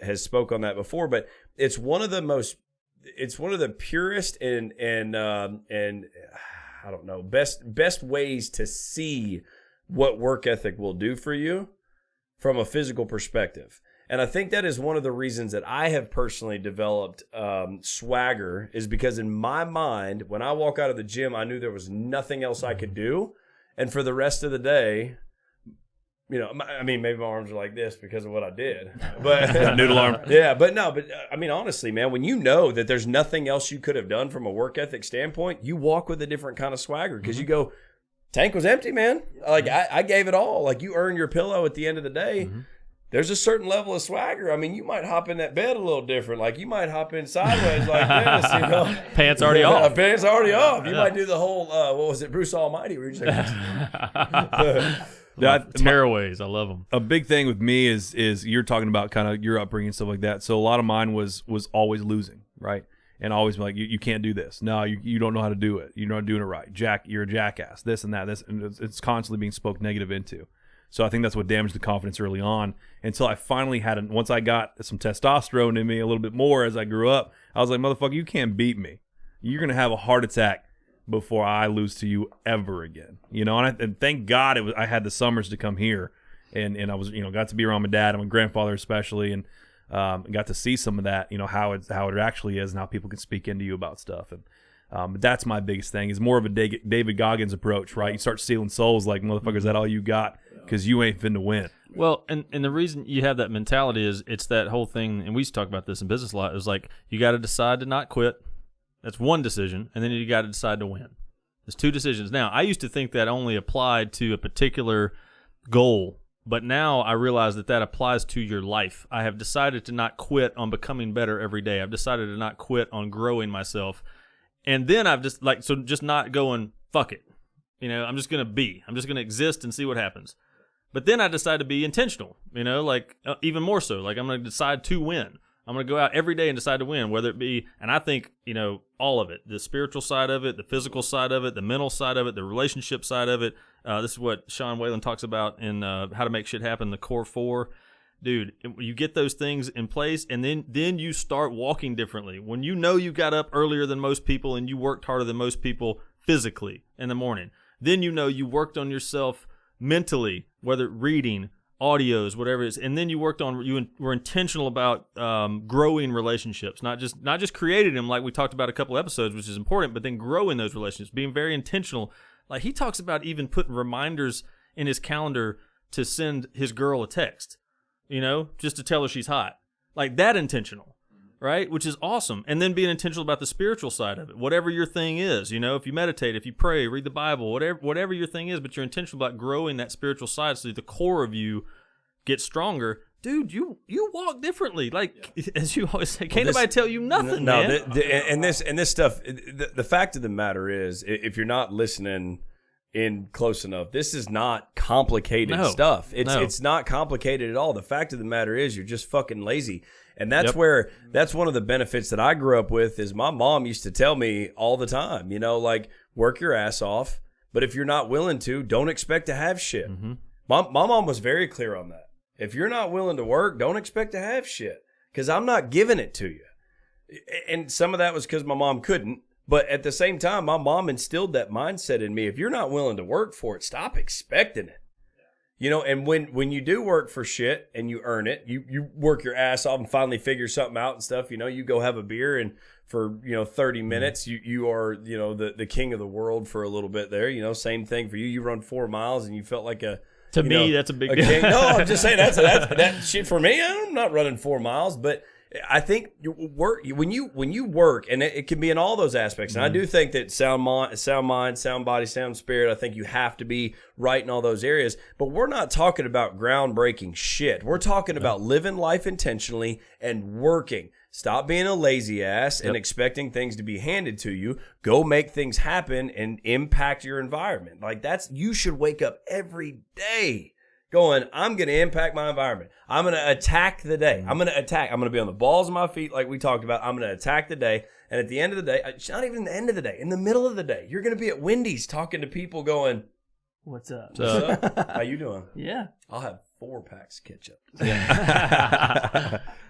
has spoke on that before, but it's one of the purest and I don't know, best ways to see what work ethic will do for you from a physical perspective. And I think that is one of the reasons that I have personally developed swagger, is because in my mind, when I walk out of the gym, I knew there was nothing else I could do. And for the rest of the day, I mean, maybe my arms are like this because of what I did. But noodle arm. Yeah, but I mean, honestly, man, when you know that there's nothing else you could have done from a work ethic standpoint, you walk with a different kind of swagger, because you go, tank was empty, man. Like, I gave it all. Like, you earn your pillow at the end of the day. There's a certain level of swagger. I mean, you might hop in that bed a little different. Like, you might hop in sideways like this, Pants already off. Pants already off. You might do the whole, what was it, Bruce Almighty? Where you're just like, tearaways. I love them. A big thing with me is you're talking about kind of your upbringing and stuff like that. So a lot of mine was always losing, right? And always like, you can't do this. No, you don't know how to do it. You're not doing it right. You're a jackass. This and that. And it's constantly being spoke negative into. So I think that's what damaged the confidence early on, until I finally once I got some testosterone in me a little bit more as I grew up, I was like, motherfucker, you can't beat me. You're going to have a heart attack before I lose to you ever again. And thank God I had the summers to come here, and I was, got to be around my dad and my grandfather especially, and got to see some of that, how it actually is and how people can speak into you about stuff. And but that's my biggest thing, is more of a David Goggins approach, right? You start stealing souls like, motherfucker, is that all you got? Because you ain't finna win. Well, and the reason you have that mentality is it's that whole thing, and we used to talk about this in business a lot, is like, you got to decide to not quit, That's one decision, and then you got to decide to win. There's two decisions. Now, I used to think that only applied to a particular goal, but now I realize that applies to your life. I have decided to not quit on becoming better every day. I've decided to not quit on growing myself. And then I've just just not going, fuck it. I'm just going to exist and see what happens. But then I decide to be intentional, even more so. Like, I'm going to decide to win. I'm going to go out every day and decide to win, whether it be, and I think, all of it, the spiritual side of it, the physical side of it, the mental side of it, the relationship side of it. This is what Sean Whalen talks about in How to Make Shit Happen, the Core 4. Dude, you get those things in place, and then you start walking differently. When you got up earlier than most people and you worked harder than most people physically in the morning, then you worked on yourself mentally, whether reading, audios, whatever it is, and then you were intentional about growing relationships, not just creating them like we talked about a couple episodes, which is important, but then growing those relationships, being very intentional. Like, he talks about even putting reminders in his calendar to send his girl a text, just to tell her she's hot, like that intentional, right? Which is awesome. And then being intentional about the spiritual side of it, whatever your thing is, if you meditate, if you pray, read the Bible, whatever your thing is, but you're intentional about growing that spiritual side so the core of you gets stronger. Dude, you walk differently. Like, as you always say, can't nobody tell you nothing, man. And this stuff, the fact of the matter is, if you're not listening in close enough, this is not complicated stuff. It's not complicated at all. The fact of the matter is, you're just fucking lazy. And that's that's one of the benefits that I grew up with. Is my mom used to tell me all the time, like, work your ass off, but if you're not willing to, don't expect to have shit. Mm-hmm. My mom was very clear on that. If you're not willing to work, don't expect to have shit, because I'm not giving it to you. And some of that was because my mom couldn't. But at the same time, my mom instilled that mindset in me. If you're not willing to work for it, stop expecting it. And when you do work for shit and you earn it, you work your ass off and finally figure something out and stuff, you go have a beer, and for 30 minutes you are the king of the world for a little bit there. Same thing for you. You run 4 miles and you felt like to me that's a big deal. No, I'm just saying that's that shit for me. I'm not running 4 miles, but I think when you work, and it can be in all those aspects. And I do think that sound mind, sound body, sound spirit, I think you have to be right in all those areas. But we're not talking about groundbreaking shit. We're talking about living life intentionally and working. Stop being a lazy ass and expecting things to be handed to you. Go make things happen and impact your environment. Like, you should wake up every day going, I'm going to impact my environment. I'm going to attack the day. I'm going to be on the balls of my feet like we talked about. I'm going to attack the day. And at the end of the day, it's not even the end of the day, in the middle of the day, you're going to be at Wendy's talking to people going, What's up? What's up? How you doing? Yeah. I'll have 4 packs of ketchup.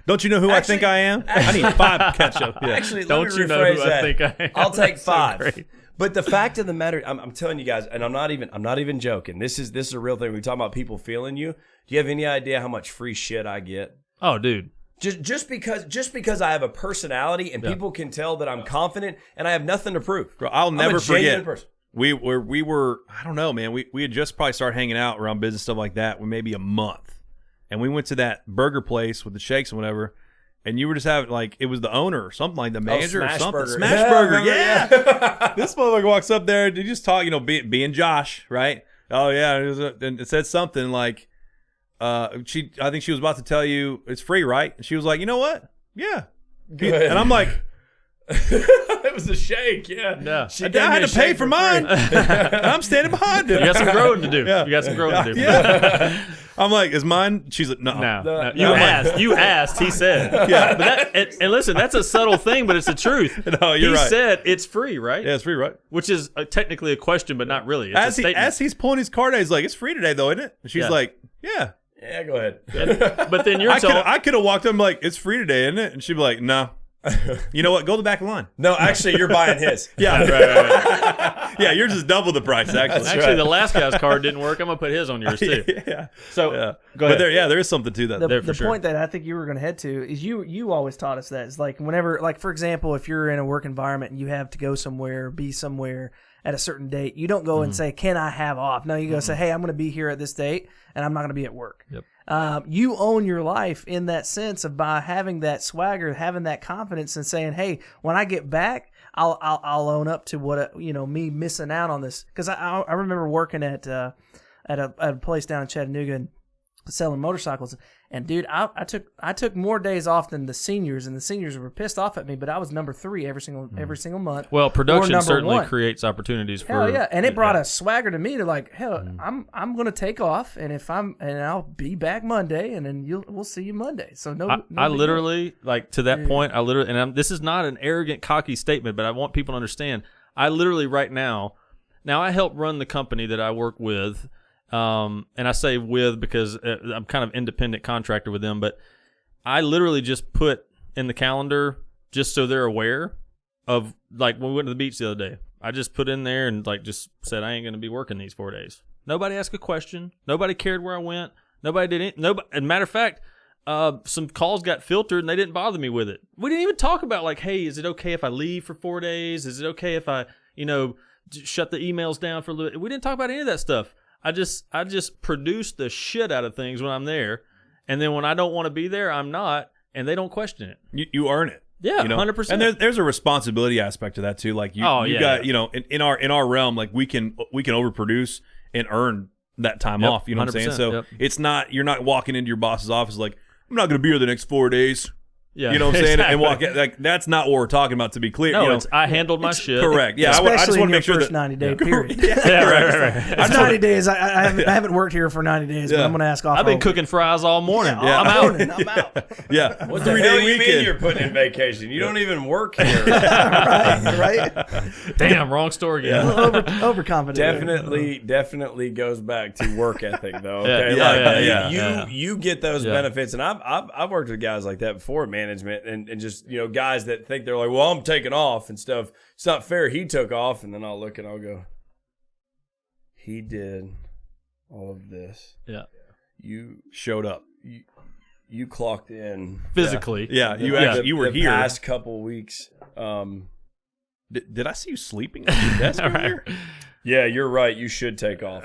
Don't you know who I think I am? I need 5 ketchup. Yeah. Actually, don't you know who I think I am? I'll take 5. So but the fact of the matter, I'm telling you guys, and I'm not even joking. This is a real thing. We talk about people feeling you. Do you have any idea how much free shit I get? Oh, dude. Just because I have a personality and people can tell that I'm confident and I have nothing to prove. Bro, I'll never forget. We were I don't know, man. We had just probably started hanging out around business stuff like that for maybe a month, and we went to that burger place with the shakes and whatever. And you were just having, like, it was the owner or something, like the manager or something. Burger. Smash Burger, yeah. This motherfucker walks up there, they just talk, being Josh, right? Oh, yeah. And it said something like, I think she was about to tell you it's free, right? And she was like, you know what? Yeah. Good. And I'm like, it was a shake, yeah. No. I had to pay for mine. And I'm standing behind it. You got some growing to do. Yeah. You got some growing to do. Yeah. I'm like, is mine? She's like, no. You asked. He said. Yeah. But and listen, that's a subtle thing, but it's the truth. No, you're right. He said it's free, right? Yeah, it's free, right? Which is technically a question, but not really. It's a statement. As he's pulling his card out, he's like, it's free today, though, isn't it? And she's like, yeah. Yeah, go ahead. But then you're told. I could have walked up and like, it's free today, isn't it? And she'd be like, no. You know what? Go to the back of the line. No, actually, you're buying his. Yeah. Right. Yeah, you're just double the price, actually. Actually, the last guy's card didn't work. I'm going to put his on yours, too. Yeah. So, go ahead. But there is something to that. The point that I think you were going to head to is you always taught us that. It's like whenever, like, for example, if you're in a work environment and you have to go somewhere, be somewhere at a certain date, you don't go and say, can I have off? No, you go say, hey, I'm going to be here at this date and I'm not going to be at work. Yep. You own your life in that sense of by having that swagger, having that confidence and saying, hey, when I get back, I'll own up to what me missing out on this, because I remember working at a place down in Chattanooga and selling motorcycles, and dude, I took more days off than the seniors, and the seniors were pissed off at me, but I was number 3 every single month. Well, production certainly 1. creates opportunities for. Hell yeah, and it brought a swagger to me to like, hell, I'm gonna take off, and I'll be back Monday, and then we'll see you Monday. So I literally, like, to that point, this is not an arrogant, cocky statement, but I want people to understand. I literally right now I help run the company that I work with. And I say with because I'm kind of independent contractor with them, but I literally just put in the calendar just so they're aware of, like, when we went to the beach the other day, I just put in there and like just said I ain't going to be working these 4 days. Nobody asked a question. Nobody cared where I went. Nobody did it. Nobody. As a matter of fact, some calls got filtered and they didn't bother me with it. We didn't even talk about like, hey, is it okay if I leave for 4 days? Is it okay if I, shut the emails down for a little? We didn't talk about any of that stuff. I just produce the shit out of things when I'm there, and then when I don't want to be there, I'm not, and they don't question it. You earn it. Yeah, 100%. And there's a responsibility aspect to that too. Like you got in our realm, like we can overproduce and earn that time off. You know what I'm saying? So it's not, you're not walking into your boss's office like, I'm not going to be here the next 4 days. Yeah, you know what I'm saying? And walk out, like, that's not what we're talking about, to be clear. No, I handled my shit. Correct. Yeah, especially I just want to make sure first that 90-day period. Right. It's 90 days. I haven't worked here for 90 days, but I'm going to ask off. I've been cooking fries all morning. Yeah, I'm out. Yeah. What the hell you mean you're putting in vacation? You don't even work here. right? Damn, wrong story again. Overconfident. Definitely goes back to work ethic, though. Okay? You get those benefits, and I've worked with guys like that before, management, and just guys that think they're like, well, I'm taking off and stuff. It's not fair. He took off, and then I'll look and I'll go, he did all of this. Yeah, you showed up. You clocked in physically. Yeah, you were here. Past couple weeks. Did I see you sleeping at your desk earlier? Yeah, you're right. You should take off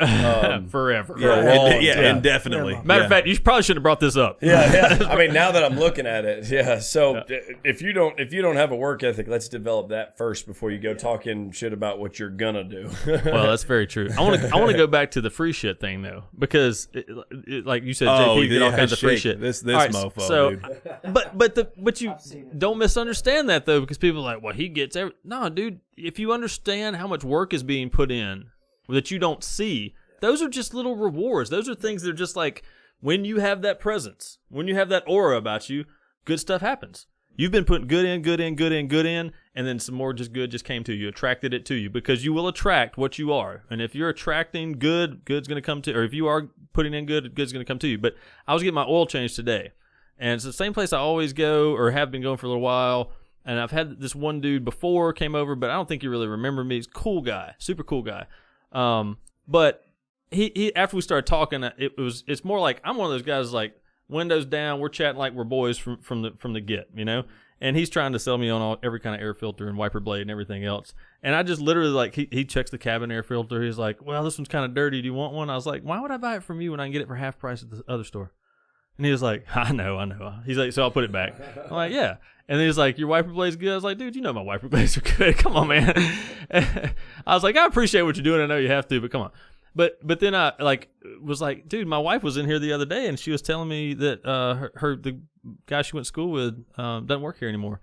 forever. Indefinitely. Matter of fact, you probably shouldn't have brought this up. Yeah. I mean, now that I'm looking at it, So if you don't have a work ethic, let's develop that first before you go talking shit about what you're gonna do. Well, that's very true. I want to go back to the free shit thing though, because like you said, JP did all kinds of free shit. This right, mofo, so, dude. But you don't misunderstand that though, because people are like, well, he gets no, dude. If you understand how much work is being put in that you don't see, those are just little rewards. Those are things that are just like, when you have that presence, when you have that aura about you, good stuff happens. You've been putting good in, and then some more good just came to you, attracted it to you, because you will attract what you are. And if you're attracting good, good's going to come to, or if you are putting in good, good's going to come to you. But I was getting my oil changed today, and it's the same place I always go, or have been going for a little while. And I've had this one dude before came over, but I don't think he really remembered me. He's a cool guy, super cool guy. But he after we started talking, it's more like I'm one of those guys like windows down, we're chatting like we're boys from the get, And he's trying to sell me on every kind of air filter and wiper blade and everything else. And I just literally like he checks the cabin air filter. He's like, well, this one's kind of dirty. Do you want one? I was like, why would I buy it from you when I can get it for half price at the other store? And he was like, I know. He's like, so I'll put it back. I'm like, yeah. And then he's like, your wiper blade's good? I was like, dude, you know my wiper blades are good. Come on, man. I was like, I appreciate what you're doing. I know you have to, but come on. But then I was like, dude, my wife was in here the other day, and she was telling me that the guy she went to school with doesn't work here anymore.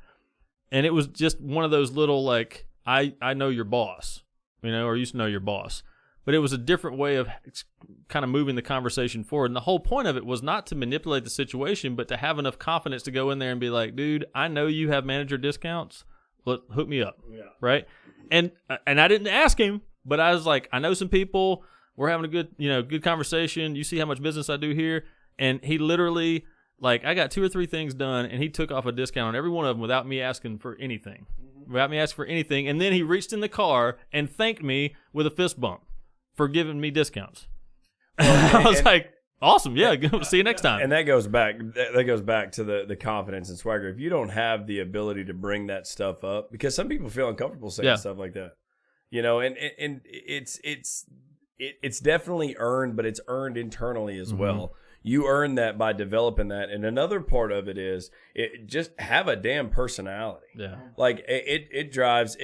And it was just one of those little like, I know your boss, or used to know your boss. But it was a different way of kind of moving the conversation forward. And the whole point of it was not to manipulate the situation, but to have enough confidence to go in there and be like, dude, I know you have manager discounts. Hook me up. Yeah. Right? And I didn't ask him, but I was like, I know some people. We're having a good conversation. You see how much business I do here. And he literally, like, I got 2 or 3 things done, and he took off a discount on every one of them without me asking for anything. And then he reached in the car and thanked me with a fist bump for giving me discounts. I was like, awesome, yeah, see you next time. And that goes back to the confidence and swagger. If you don't have the ability to bring that stuff up, because some people feel uncomfortable saying stuff like that, and it's definitely earned, but it's earned internally as well. You earn that by developing that. And another part of it is just have a damn personality. Yeah. Like it drives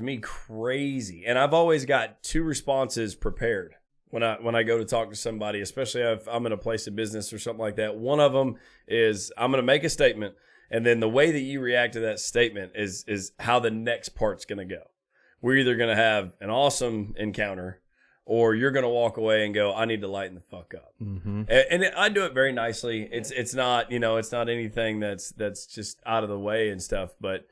me crazy. And I've always got 2 responses prepared when I go to talk to somebody, especially if I'm in a place of business or something like that. One of them is I'm going to make a statement, and then the way that you react to that statement is how the next part's going to go. We're either going to have an awesome encounter, or you're going to walk away and go, I need to lighten the fuck up. Mm-hmm. And I do it very nicely. It's not, it's not anything that's just out of the way and stuff. But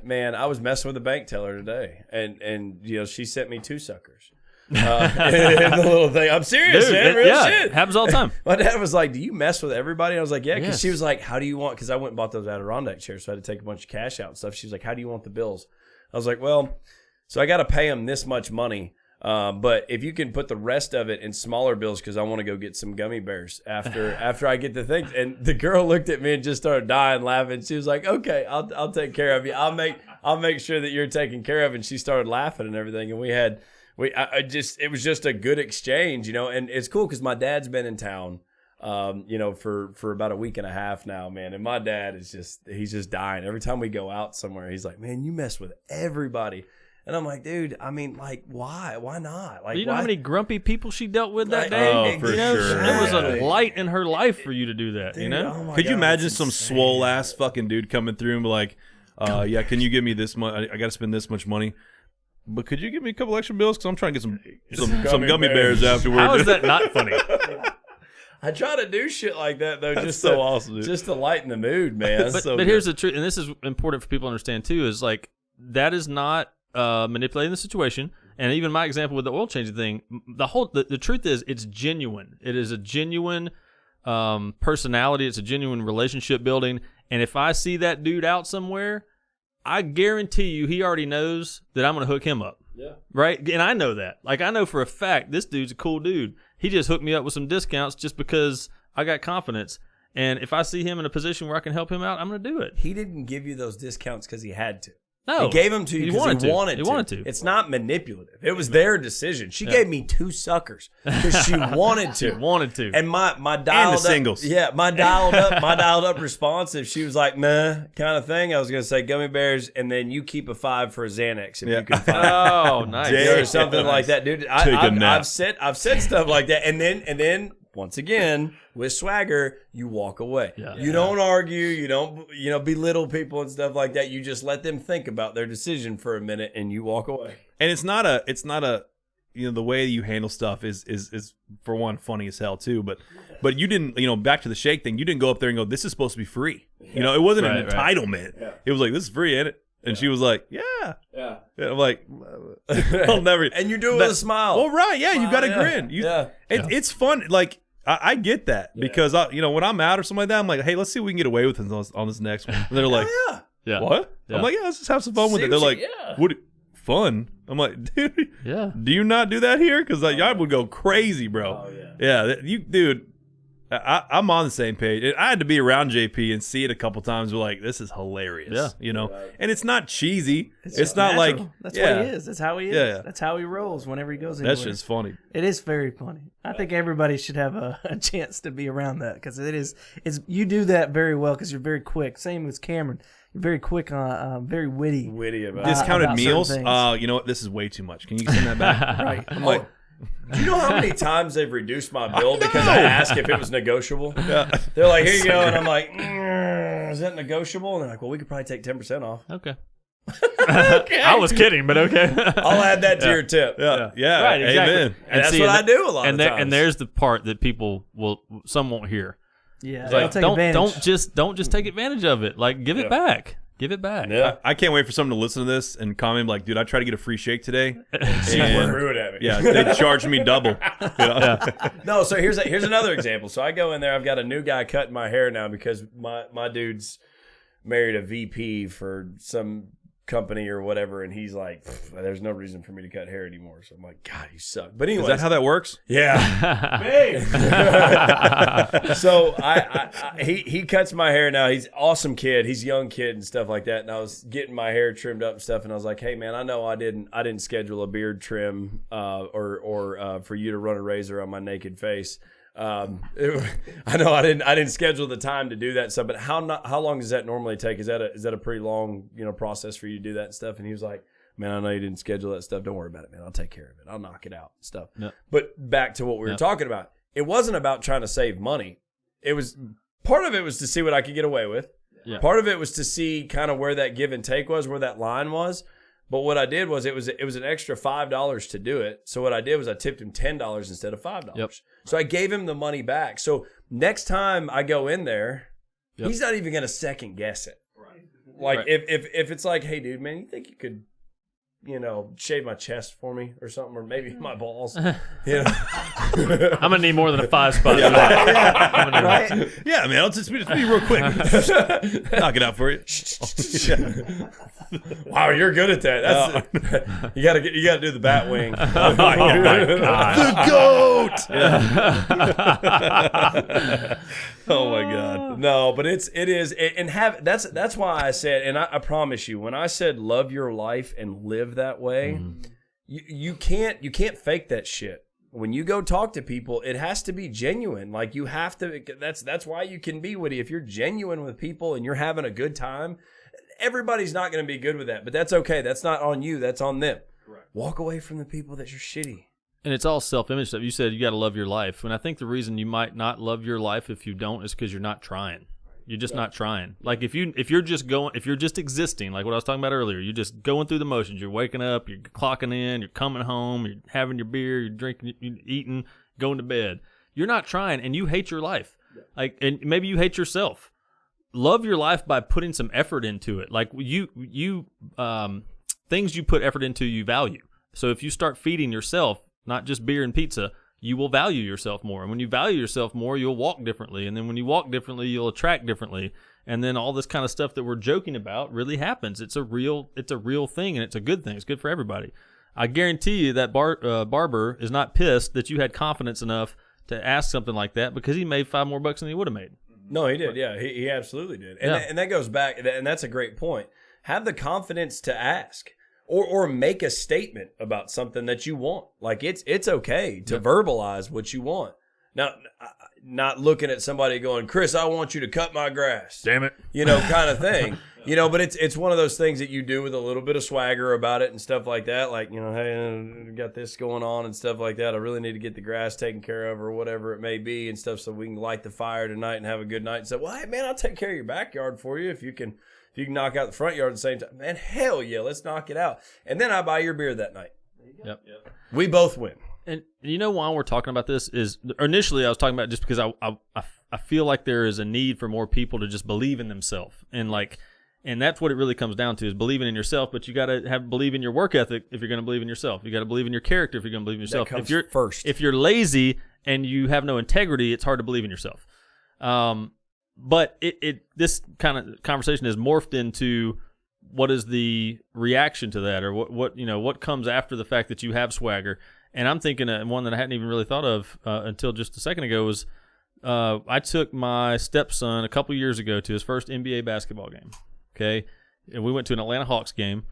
man, I was messing with a bank teller today, and she sent me 2 suckers. The little thing. I'm serious, Dude, man. Real shit. Happens all the time. My dad was like, do you mess with everybody? I was like, yeah, because Yes. she was like, how do you want, because I went and bought those Adirondack chairs, so I had to take a bunch of cash out and stuff. She was like, how do you want the bills? I was like, well, so I got to pay them this much money. But if you can put the rest of it in smaller bills, because I want to go get some gummy bears after I get the things. And the girl looked at me and just started dying laughing. She was like, okay, I'll take care of you. I'll make sure that you're taken care of. And she started laughing and everything. And it was just a good exchange, and it's cool because my dad's been in town, for about a week and a half now, man. And my dad he's just dying. Every time we go out somewhere, he's like, man, you mess with everybody. And I'm like, dude, I mean, like, why? Why not? Like, You know how many grumpy people she dealt with that day? Oh, for sure. It was a light in her life for you to do that, Dude, Oh my Could you God, imagine it's some insane. swole ass fucking dude coming through and be like, yeah, can you give me this much? I got to spend this much money. But could you give me a couple extra bills? Because I'm trying to get some gummy bears afterwards. How is that not funny? I try to do shit like that, though, That's just so to, awesome, dude. just to lighten the mood, man. But here's the truth, and this is important for people to understand too, is like that is not manipulating the situation. And even my example with the oil changing thing, the truth is it's genuine. It is a genuine personality. It's a genuine relationship building. And if I see that dude out somewhere, I guarantee you he already knows that I'm going to hook him up. Yeah. Right? And I know that. Like, I know for a fact this dude's a cool dude. He just hooked me up with some discounts just because I got confidence. And if I see him in a position where I can help him out, I'm going to do it. He didn't give you those discounts because he had to. No. He gave them to you because he wanted to. He wanted to. It's not manipulative. It was their decision. She gave me 2 suckers because she wanted to. He wanted to. And my dialed up, singles. Yeah, my dialed up response, if she was like, meh, kind of thing, I was going to say gummy bears, and then you keep a 5 for a Xanax if you can find it. Oh, nice. Or something like that, dude. Take a nap. I've said stuff like that, and then once again with swagger, you walk away. Yeah. You don't argue. You don't belittle people and stuff like that. You just let them think about their decision for a minute, and you walk away. And it's not a the way you handle stuff is for one funny as hell too, but you didn't, back to the shake thing, you didn't go up there and go, this is supposed to be free. It wasn't an entitlement. Yeah. It was like, this is free, ain't it? And she was like, yeah. Yeah. And I'm like, I'll never. And you do it with a smile. Well, right, yeah, you got to Yeah. grin. It's fun. Like I get that because when I'm out or something like that, I'm like, hey, let's see if we can get away with this on this next one. And they're like, Yeah. Yeah. what? Yeah. I'm like, yeah, let's just have some fun with it. They're like, Yeah. what? Fun? I'm like, dude, Yeah. do you not do that here? Because y'all would go crazy, bro. Oh, yeah. Yeah, dude. I'm on the same page. I had to be around JP and see it a couple times. We're like, this is hilarious. Yeah. Right. And it's not cheesy. It's just not natural. like That's yeah, what he is. That's how he is. Yeah. That's how he rolls whenever he goes anywhere. That's just funny. It is very funny. I think everybody should have a chance to be around that because it's you do that very well because you're very quick. Same with Cameron. You're very quick on, very witty. Witty about Discounted about certain meals. things. You know what? This is way too much. Can you send that back? Right. I'm like, Do you know how many times they've reduced my bill because I asked if it was negotiable? yeah. They're like, here you go. And I'm like, is that negotiable? And they're like, well, we could probably take 10% off. Okay. Okay. I was kidding, but okay. I'll add that to your tip. Yeah. Right, exactly. Amen. And that's see, what I do a lot and of times. And there's the part that some won't hear. Yeah. It's they'll like, take advantage. don't just take advantage of it. Like, give it back. Give it back. Yeah. I can't wait for someone to listen to this and comment like, dude, I tried to get a free shake today. She And- threw it at me. Yeah, they charged me double. No, so here's another example. So I go in there. I've got a new guy cutting my hair now because my dude's married a VP for some company or whatever, and he's like, there's no reason for me to cut hair anymore. So I'm like, God, you suck. But anyway, Is that how that works? yeah. So he cuts my hair now. He's an awesome kid. He's a young kid and stuff like that. And I was getting my hair trimmed up and stuff. And I was like, hey man, I know I didn't schedule a beard trim or for you to run a razor on my naked face. I know I didn't schedule the time to do that stuff, but how long does that normally take? Is that a pretty long process for you to do that and stuff? And he was like, man, I know you didn't schedule that stuff. Don't worry about it, man. I'll take care of it. I'll knock it out and stuff. Yep. But back to what we were talking about. It wasn't about trying to save money. It was part of it was to see what I could get away with. Yeah. Part of it was to see kind of where that give and take was, where that line was. But what I did was it was an extra $5 to do it. So what I did was I tipped him $10 instead of $5. Yep. So I gave him the money back. So next time I go in there, he's not even going to second guess it. Right. Like if it's like, hey, dude, man, you think you could, shave my chest for me or something, or maybe my balls. I'm gonna need more than a 5 spot. Right? Yeah, man. I'll just be real quick. Knock it out for you. Wow, you're good at that. That's you gotta do the bat wing. Oh my God. The goat. Oh my God. No, but it is, and that's why I said, and I promise you, when I said love your life and live that way, you can't fake that shit. When you go talk to people, it has to be genuine. Like you have to. That's why you can be witty. If you're genuine with people and you're having a good time, everybody's not going to be good with that. But that's okay. That's not on you. That's on them. Correct. Walk away from the people that you're shitty. And it's all self-image stuff. You said you got to love your life. And I think the reason you might not love your life if you don't is because you're not trying. You're just not trying. Like if you're just existing, like what I was talking about earlier, you're just going through the motions. You're waking up, you're clocking in, you're coming home, you're having your beer, you're drinking, you're eating, going to bed. You're not trying, and you hate your life. Like, and maybe you hate yourself. Love your life by putting some effort into it. Like you things you put effort into, you value. So if you start feeding yourself, not just beer and pizza, you will value yourself more. And when you value yourself more, you'll walk differently. And then when you walk differently, you'll attract differently. And then all this kind of stuff that we're joking about really happens. It's a real thing, and it's a good thing. It's good for everybody. I guarantee you that barber is not pissed that you had confidence enough to ask something like that, because he made $5 more than he would have made. No, he did. Yeah, he absolutely did. And that goes back, and that's a great point. Have the confidence to ask. Or make a statement about something that you want. Like it's okay to verbalize what you want. Now, not looking at somebody going, Chris, I want you to cut my grass. Damn it. Kind of thing. But it's one of those things that you do with a little bit of swagger about it and stuff like that. Like, hey, got this going on and stuff like that. I really need to get the grass taken care of or whatever it may be and stuff, so we can light the fire tonight and have a good night. And say, well, hey, man, I'll take care of your backyard for you if you can knock out the front yard at the same time. Man, hell yeah, let's knock it out. And then I buy your beer that night. Yep. We both win. And why we're talking about this is, initially I was talking about just because I feel like there is a need for more people to just believe in themselves. And that's what it really comes down to, is believing in yourself. But you got to believe in your work ethic if you're going to believe in yourself. You got to believe in your character if you're going to believe in yourself. That comes first. If you're lazy and you have no integrity, it's hard to believe in yourself. But this kind of conversation has morphed into, what is the reaction to that, or what comes after the fact that you have swagger. And I'm thinking one that I hadn't even really thought of until just a second ago was, I took my stepson a couple years ago to his first NBA basketball game. Okay, and we went to an Atlanta Hawks game,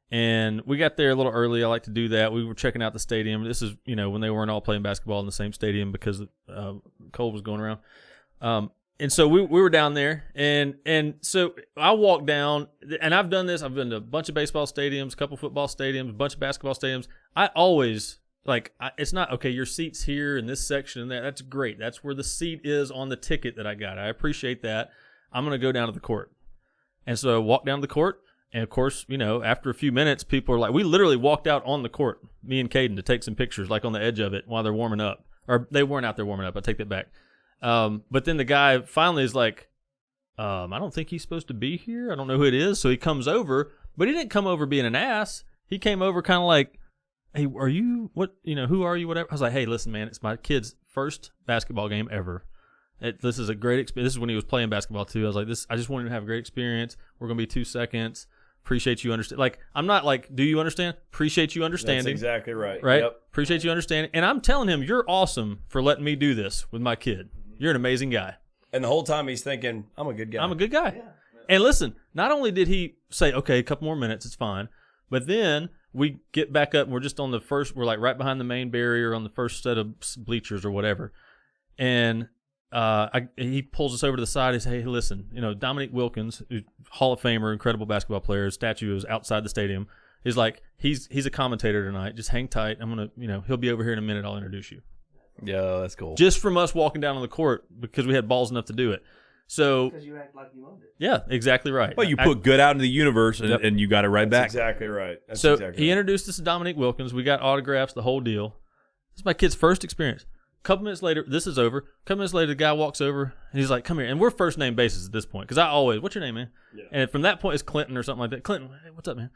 and we got there a little early. I like to do that. We were checking out the stadium. This is when they weren't all playing basketball in the same stadium because cold was going around. And so we were down there, and so I walked down, and I've done this. I've been to a bunch of baseball stadiums, a couple football stadiums, a bunch of basketball stadiums. I always, it's not, okay, your seat's here in this section and that. That's great. That's where the seat is on the ticket that I got. I appreciate that. I'm going to go down to the court. And so I walked down to the court, and of course, after a few minutes, people are like, we literally walked out on the court, me and Caden, to take some pictures, like on the edge of it while they're warming up. Or they weren't out there warming up. I take that back. But then the guy finally is like, I don't think he's supposed to be here. I don't know who it is. So he comes over, but he didn't come over being an ass. He came over kind of like, hey, are you, who are you, whatever. I was like, hey, listen, man, it's my kid's first basketball game ever. This is a great experience. This is when he was playing basketball too. I was like, I just want him to have a great experience. We're going to be 2 seconds. Appreciate you understand. Like, I'm not like, do you understand? Appreciate you understanding. That's exactly right. Right? Yep. Appreciate you understanding. And I'm telling him, you're awesome for letting me do this with my kid. You're an amazing guy. And the whole time he's thinking, I'm a good guy. I'm a good guy. Yeah. And listen, not only did he say, okay, a couple more minutes, it's fine. But then we get back up and we're just on the first, we're like right behind the main barrier on the first set of bleachers or whatever. And he pulls us over to the side. He says, "Hey, listen, Dominique Wilkins, Hall of Famer, incredible basketball player. His statue is outside the stadium. He's like, he's a commentator tonight. Just hang tight. I'm gonna, he'll be over here in a minute. I'll introduce you." Yeah, that's cool. Just from us walking down on the court because we had balls enough to do it. So Because you act like you owned it. yeah, exactly right. Well, you put good out into the universe, and you got it right back. Exactly right. So he introduced us to Dominique Wilkins. We got autographs, the whole deal. This is my kid's first experience. A couple minutes later, this is over. A couple minutes later, the guy walks over, and he's like, "Come here." And we're first name basis at this point because I always, "What's your name, man?" Yeah. And from that point, it's Clinton or something like that. Clinton, hey, what's up, man?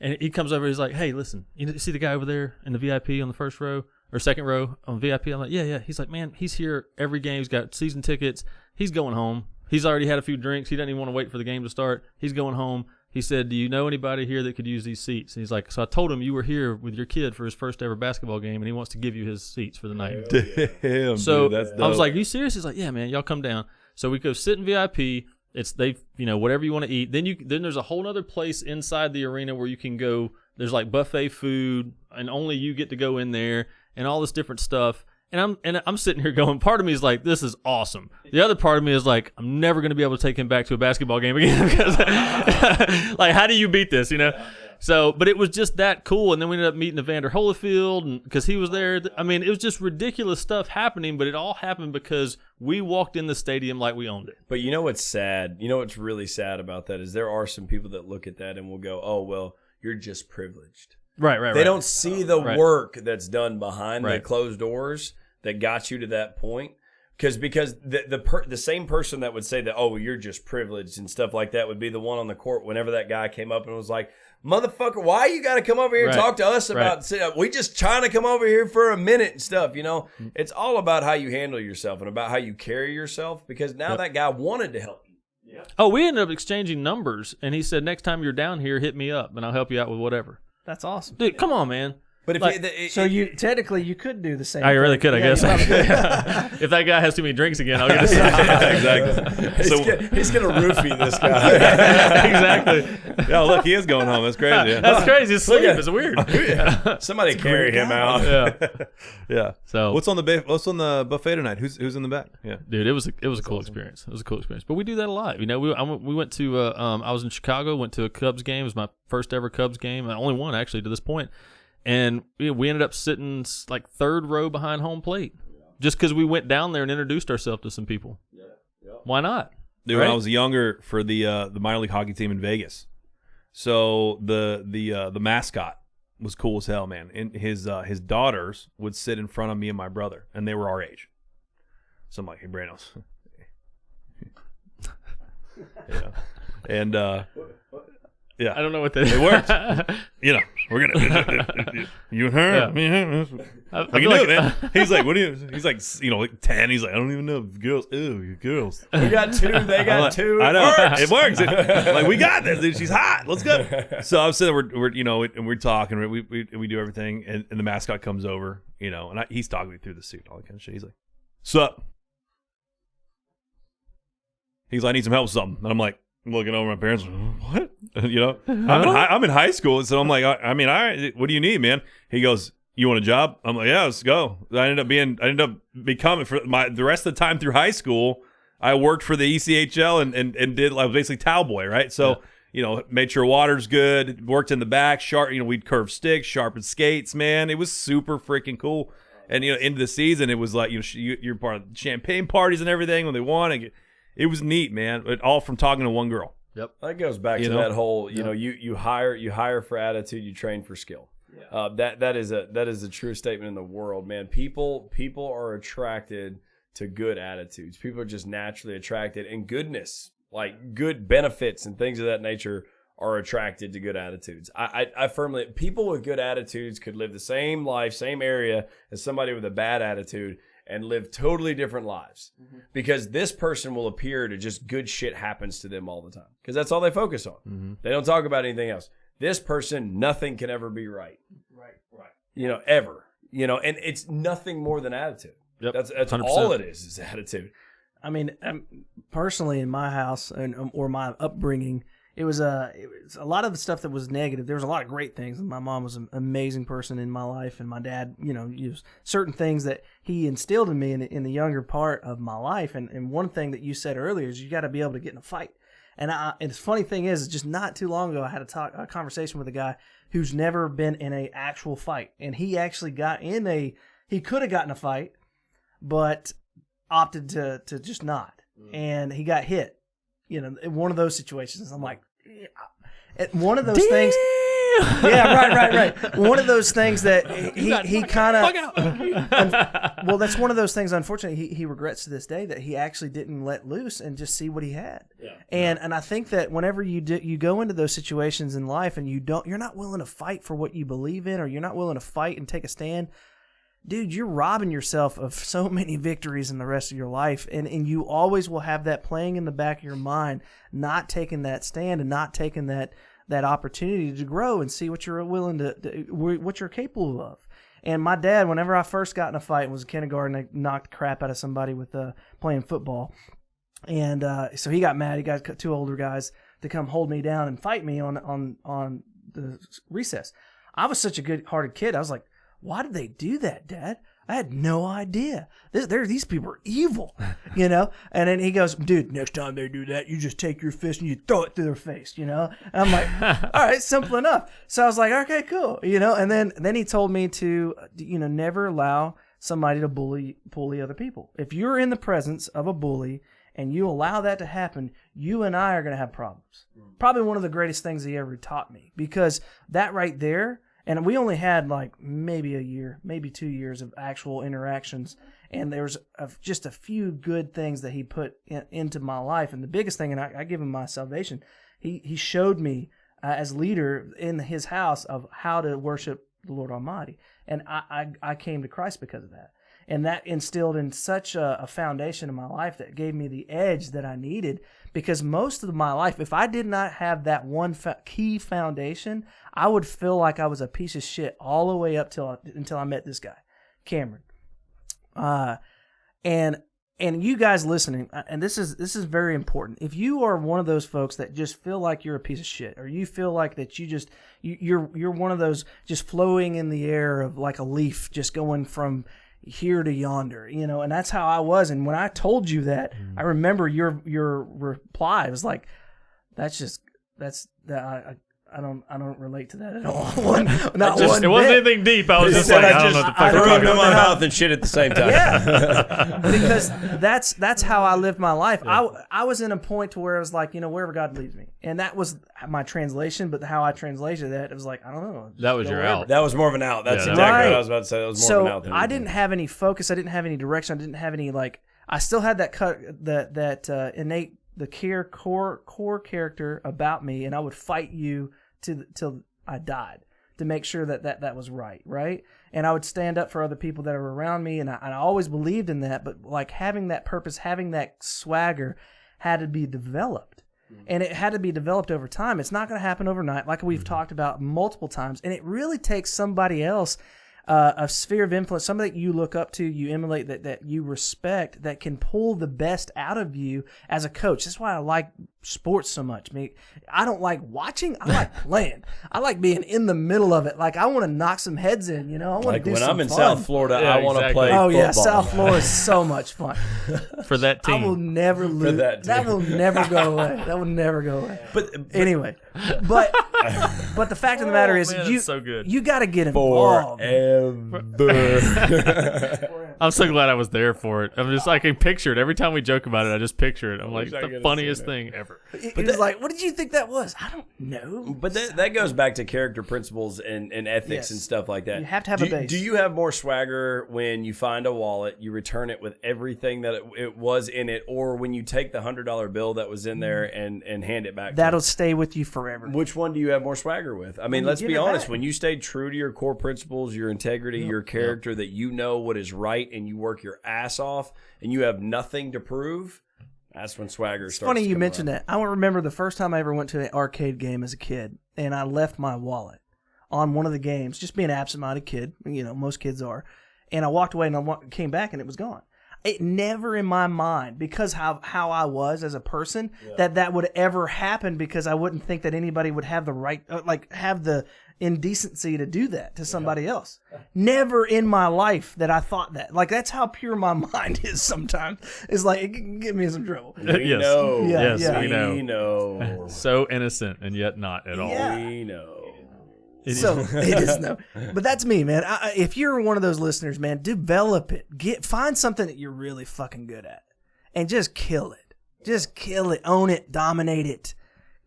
And he comes over. He's like, "Hey, listen, you see the guy over there in the VIP on the first row or second row on VIP?" I'm like, "Yeah." He's like, "Man, he's here every game. He's got season tickets. He's going home. He's already had a few drinks. He doesn't even want to wait for the game to start. He's going home." He said, "Do you know anybody here that could use these seats?" And he's like, "So I told him you were here with your kid for his first ever basketball game, and he wants to give you his seats for the night." Damn, So dude, that's dope. I was like, "Are you serious?" He's like, "Yeah, man, y'all come down." So we go sit in VIP. It's whatever you want to eat. Then there's a whole other place inside the arena where you can go. There's like buffet food, and only you get to go in there, and all this different stuff. And I'm sitting here going, part of me is like, this is awesome. The other part of me is like, I'm never going to be able to take him back to a basketball game again because, like, how do you beat this? So, but it was just that cool. And then we ended up meeting Evander Holyfield because he was there. I mean, it was just ridiculous stuff happening, but it all happened because we walked in the stadium like we owned it. But you know what's sad? You know what's really sad about that is there are some people that look at that and will go, "Oh, well, you're just privileged." Right. They don't see the Right. work that's done behind the Right. closed doors that got you to that point. Because the same person that would say that, "Oh, you're just privileged" and stuff like that would be the one on the court whenever that guy came up and was like, "Motherfucker, why you got to come over here and Right. talk to us about we just trying to come over here for a minute and stuff." It's all about how you handle yourself and about how you carry yourself, because now that guy wanted to help you. Oh, we ended up exchanging numbers, and he said, "Next time you're down here, hit me up, and I'll help you out with whatever." That's awesome. Dude, come on, man. But if Like, So you technically you could do the same. I really thing. could, I Yeah, guess. you probably could. If that guy has too many drinks again, I'll get a seat. Exactly. he's gonna roofie this guy. Exactly. Yeah, look, he is going home. That's crazy. Yeah. That's crazy. It's sleep. It's weird. Somebody carry him out. Yeah. Yeah. So, What's on the buffet tonight? Who's in the back? Yeah. dude, it was a cool experience. It was a cool experience. But we do that a lot. We went to. I was in Chicago. Went to a Cubs game. It was my first ever Cubs game. The only one actually to this point. And we ended up sitting like third row behind home plate, just because we went down there and introduced ourselves to some people. Yeah. Why not? Dude, Right? when I was younger for the minor league hockey team in Vegas, so the mascot was cool as hell, man. And his daughters would sit in front of me and my brother, and they were our age. So I'm like, "Hey, Branos." Yeah. And yeah, I don't know what that is. it works. We're gonna you and her. Yeah. Me and her. I We can feel do like- it, man. He's like, what do you? He's like, like 10. He's like, I don't even know if girls. Ew, you girls. We got two. They I'm got like, two. I know It works. it works. Like, we got this, dude. She's hot. Let's go. So I'm sitting there, and we're talking. We do everything, and the mascot comes over, and he's talking me through the suit, all that kind of shit. He's like, "Sup?" He's like, "I need some help with something," and I'm like, looking over my parents. What? I'm in high school, so I'm like, I mean, all right, what do you need, man? He goes, "You want a job?" I'm like, "Yeah, let's go." I ended up becoming for the rest of the time through high school. I worked for the ECHL and did like basically towel boy, right? So made sure water's good. Worked in the back, sharp. We'd curve sticks, sharpen skates. Man, it was super freaking cool. And into the season, it was like you're part of champagne parties and everything when they won. It was neat, man. But all from talking to one girl. Yep. That goes back to that whole, you hire for attitude, you train for skill. Yeah. That is a true statement in the world, man. People are attracted to good attitudes. People are just naturally attracted, and goodness, like good benefits and things of that nature, are attracted to good attitudes. I firmly, people with good attitudes could live the same life, same area as somebody with a bad attitude and live totally different lives, because this person will appear to just good shit happens to them all the time, because that's all they focus on. Mm-hmm. They don't talk about anything else. This person, nothing can ever be right. Right. Ever. And it's nothing more than attitude. Yep. That's 100%. all it is attitude. I mean, personally, in my house or my upbringing, it was a lot of the stuff that was negative. There was a lot of great things. And my mom was an amazing person in my life, and my dad, used certain things that he instilled in me in the younger part of my life. And one thing that you said earlier is you got to be able to get in a fight. And the funny thing is, just not too long ago, I had a conversation with a guy who's never been in an actual fight, and he actually he could have gotten a fight, but opted to just not, and he got hit. In one of those situations. I'm like, one of those things. Yeah, right. One of those things that he kind of. Well, that's one of those things. Unfortunately, he regrets to this day that he actually didn't let loose and just see what he had. Yeah. And I think that whenever you go into those situations in life and you're not willing to fight for what you believe in, or you're not willing to fight and take a stand, dude, you're robbing yourself of so many victories in the rest of your life. And you always will have that playing in the back of your mind, not taking that stand and not taking that opportunity to grow and see what you're willing what you're capable of. And my dad, whenever I first got in a fight and was in kindergarten, I knocked the crap out of somebody with playing football. And so he got mad. He got two older guys to come hold me down and fight me on the recess. I was such a good-hearted kid. I was like, why did they do that, Dad? I had no idea. These people are evil, And then he goes, dude, next time they do that, you just take your fist and you throw it through their face, And I'm like, all right, simple enough. So I was like, okay, cool, And then he told me to, never allow somebody to bully other people. If you're in the presence of a bully and you allow that to happen, you and I are going to have problems. Probably one of the greatest things he ever taught me, because that right there. And we only had like maybe a year, maybe 2 years of actual interactions. And there was just a few good things that he put into my life. And the biggest thing, and I give him my salvation, he showed me as leader in his house of how to worship the Lord Almighty. And I came to Christ because of that. And that instilled in such a foundation in my life that gave me the edge that I needed. Because most of my life, if I did not have that one key foundation, I would feel like I was a piece of shit all the way up until I met this guy, Cameron. And you guys listening, and this is very important. If you are one of those folks that just feel like you're a piece of shit, or you feel like that you're one of those just floating in the air of like a leaf, just going from here to yonder, and that's how I was. And when I told you that, I remember your reply. It was like, I don't relate to that at all. It wasn't anything deep. I was just like, I don't know what the fuck you're talking about. My mouth and shit at the same time. Yeah, because that's how I lived my life. Yeah. I was in a point to where I was like, wherever God leads me, and that was my translation. But how I translated that, it was like, I don't know. That was your out. That was more of an out. That's exactly what I was about to say. That was more of an out. So I didn't have any focus. I didn't have any direction. I didn't have any I still had that innate core character about me, and I would fight you till I died to make sure that was right? And I would stand up for other people that are around me, and I always believed in that. But like having that purpose, having that swagger, had to be developed, and it had to be developed over time. It's not going to happen overnight, like we've talked about multiple times, and it really takes somebody else. A sphere of influence, somebody that you look up to, you emulate, that you respect, that can pull the best out of you as a coach. That's why I like sports so much. I don't like watching. I like playing. I like being in the middle of it. Like, I want to knock some heads in, I want to do when some I'm in fun. South Florida, I want to play football. Yeah, South Florida is so much fun. For that team. I will never lose. That will never go away. That will never go away. But anyway, but the fact of the matter is, you got to get involved. I'm so glad I was there for it. I'm just, I can picture it. Every time we joke about it, I just picture it. I'm like, the funniest thing ever. But it's like, what did you think that was? I don't know. But that goes back to character principles and ethics and stuff like that. You have to have a base. Do you have more swagger when you find a wallet, you return it with everything that it was in it, or when you take the $100 bill that was in there and hand it back? That'll stay with you forever. Which one do you have more swagger with? I mean, let's be honest. When you stayed true to your core principles, your integrity, your character, that you know what is right, and you work your ass off, and you have nothing to prove, that's when swagger starts. It's funny you mentioned that. I remember the first time I ever went to an arcade game as a kid, and I left my wallet on one of the games, just being an absent-minded kid, most kids are, and I walked away and I came back and it was gone. it never in my mind, because how I was as a person, that would ever happen, because I wouldn't think that anybody would have the right, have the indecency to do that to somebody else. Never in my life that I thought that. Like, that's how pure my mind is sometimes. It's like, it can get me in some trouble. We know. Yeah, Yes, yeah. we know. So innocent and yet not at all. Yeah. We know. It is no, but that's me, man. If you're one of those listeners, man, develop it. Find something that you're really fucking good at, and just kill it. Just kill it, own it, dominate it,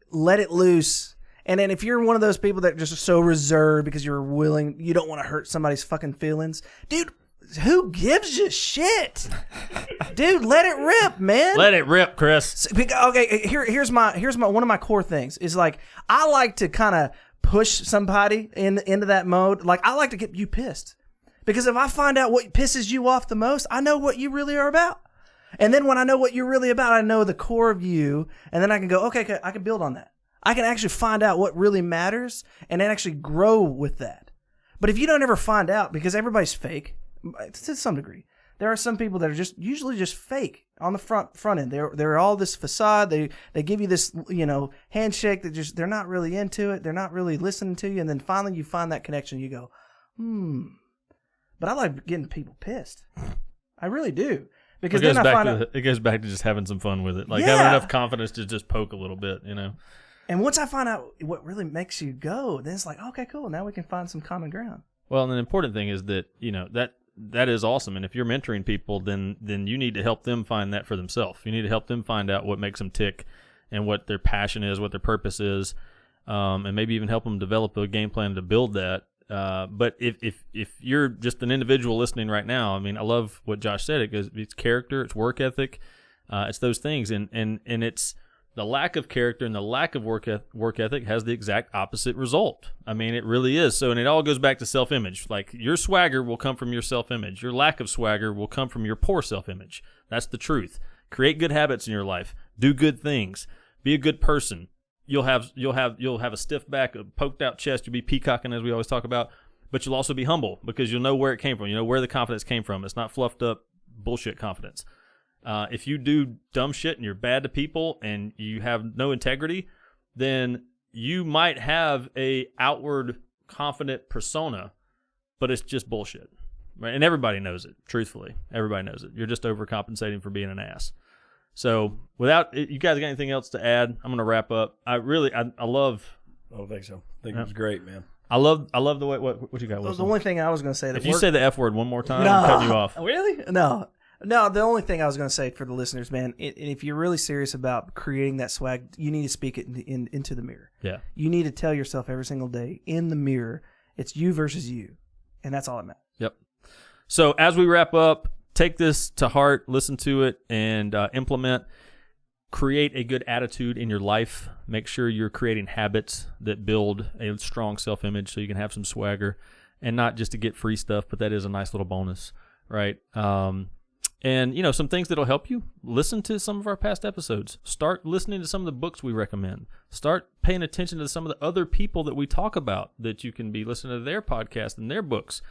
let it loose. And then if you're one of those people that just are so reserved because you don't want to hurt somebody's fucking feelings, dude. Who gives a shit, dude? Let it rip, man. Let it rip, Chris. Okay, here's my one of my core things is, like, I like to kind of push somebody into that mode. Like, I like to get you pissed, because if I find out what pisses you off the most, I know what you really are about. And then when I know what you're really about, I know the core of you, and then I can go, okay, I can build on that. I can actually find out what really matters and then actually grow with that. But if you don't ever find out, because everybody's fake to some degree, there are some people that are usually just fake on the front end. They're all this facade. They give you this, handshake that they're not really into it. They're not really listening to you. And then finally you find that connection. You go, But I like getting people pissed. I really do. Because it goes back to just having some fun with it. Like, having enough confidence to just poke a little bit, And once I find out what really makes you go, then it's like, okay, cool. Now we can find some common ground. Well, and the important thing is that, that is awesome. And if you're mentoring people, then you need to help them find that for themselves. You need to help them find out what makes them tick and what their passion is, what their purpose is, and maybe even help them develop a game plan to build that. But if you're just an individual listening right now, I mean, I love what Josh said. It's character, it's work ethic, it's those things, and it's the lack of character and the lack of work ethic has the exact opposite result. I mean, it really is. So, and it all goes back to self-image. Like, your swagger will come from your self-image. Your lack of swagger will come from your poor self-image. That's the truth. Create good habits in your life. Do good things. Be a good person. You'll have a stiff back, a poked out chest. You'll be peacocking, as we always talk about. But you'll also be humble, because you'll know where it came from. You know where the confidence came from. It's not fluffed up bullshit confidence. If you do dumb shit and you're bad to people and you have no integrity, then you might have a outward confident persona, but it's just bullshit, right? And everybody knows it. Truthfully, everybody knows it. You're just overcompensating for being an ass. So, you guys got anything else to add? I'm gonna wrap up. I love. I don't think so. I think it was great, man. I love the way what you got. Well, the only thing I was gonna say, if you say the F word one more time, I'm cutting you off. Really? No, the only thing I was going to say for the listeners, man, if you're really serious about creating that swag, you need to speak it into the mirror. Yeah. You need to tell yourself every single day in the mirror, it's you versus you. And that's all it matters. Yep. So as we wrap up, take this to heart, listen to it, and implement. Create a good attitude in your life. Make sure you're creating habits that build a strong self-image so you can have some swagger, and not just to get free stuff, but that is a nice little bonus, right? And, some things that'll help you. Listen to some of our past episodes. Start listening to some of the books we recommend. Start paying attention to some of the other people that we talk about, that you can be listening to their podcast and their books.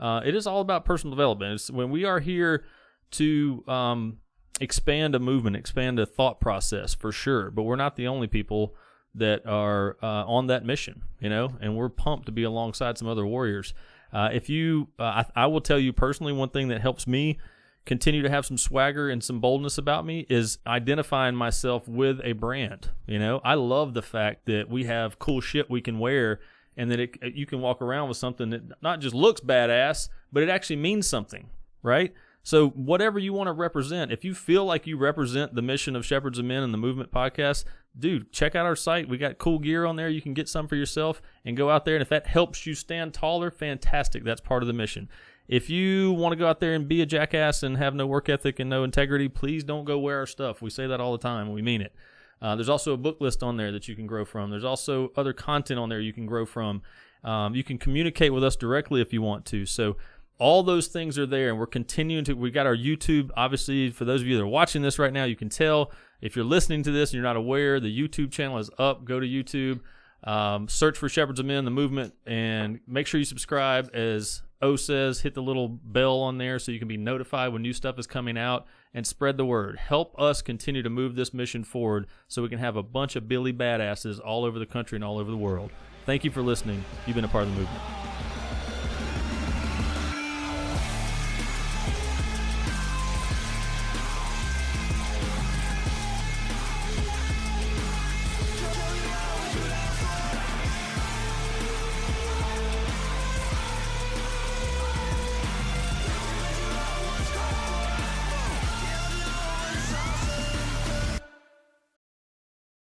It is all about personal development. It's when we are here to expand a movement, expand a thought process, for sure. But we're not the only people that are on that mission, and we're pumped to be alongside some other warriors. I will tell you personally, one thing that helps me continue to have some swagger and some boldness about me is identifying myself with a brand. I love the fact that we have cool shit we can wear, and that you can walk around with something that not just looks badass, but it actually means something, right? So whatever you want to represent, if you feel like you represent the mission of Shepherds of Men and the Movement Podcast, dude, check out our site. We got cool gear on there. You can get some for yourself and go out there. And if that helps you stand taller, fantastic. That's part of the mission. If you want to go out there and be a jackass and have no work ethic and no integrity, please don't go wear our stuff. We say that all the time. We mean it. There's also a book list on there that you can grow from. There's also other content on there you can grow from. You can communicate with us directly if you want to. So all those things are there, and we're continuing to. We got our YouTube. Obviously, for those of you that are watching this right now, you can tell. If you're listening to this and you're not aware, the YouTube channel is up. Go to YouTube, search for Shepherds of Men, the Movement, and make sure you subscribe, as O says, hit the little bell on there so you can be notified when new stuff is coming out, and spread the word. Help us continue to move this mission forward so we can have a bunch of Billy badasses all over the country and all over the world. Thank you for listening. You've been a part of the movement.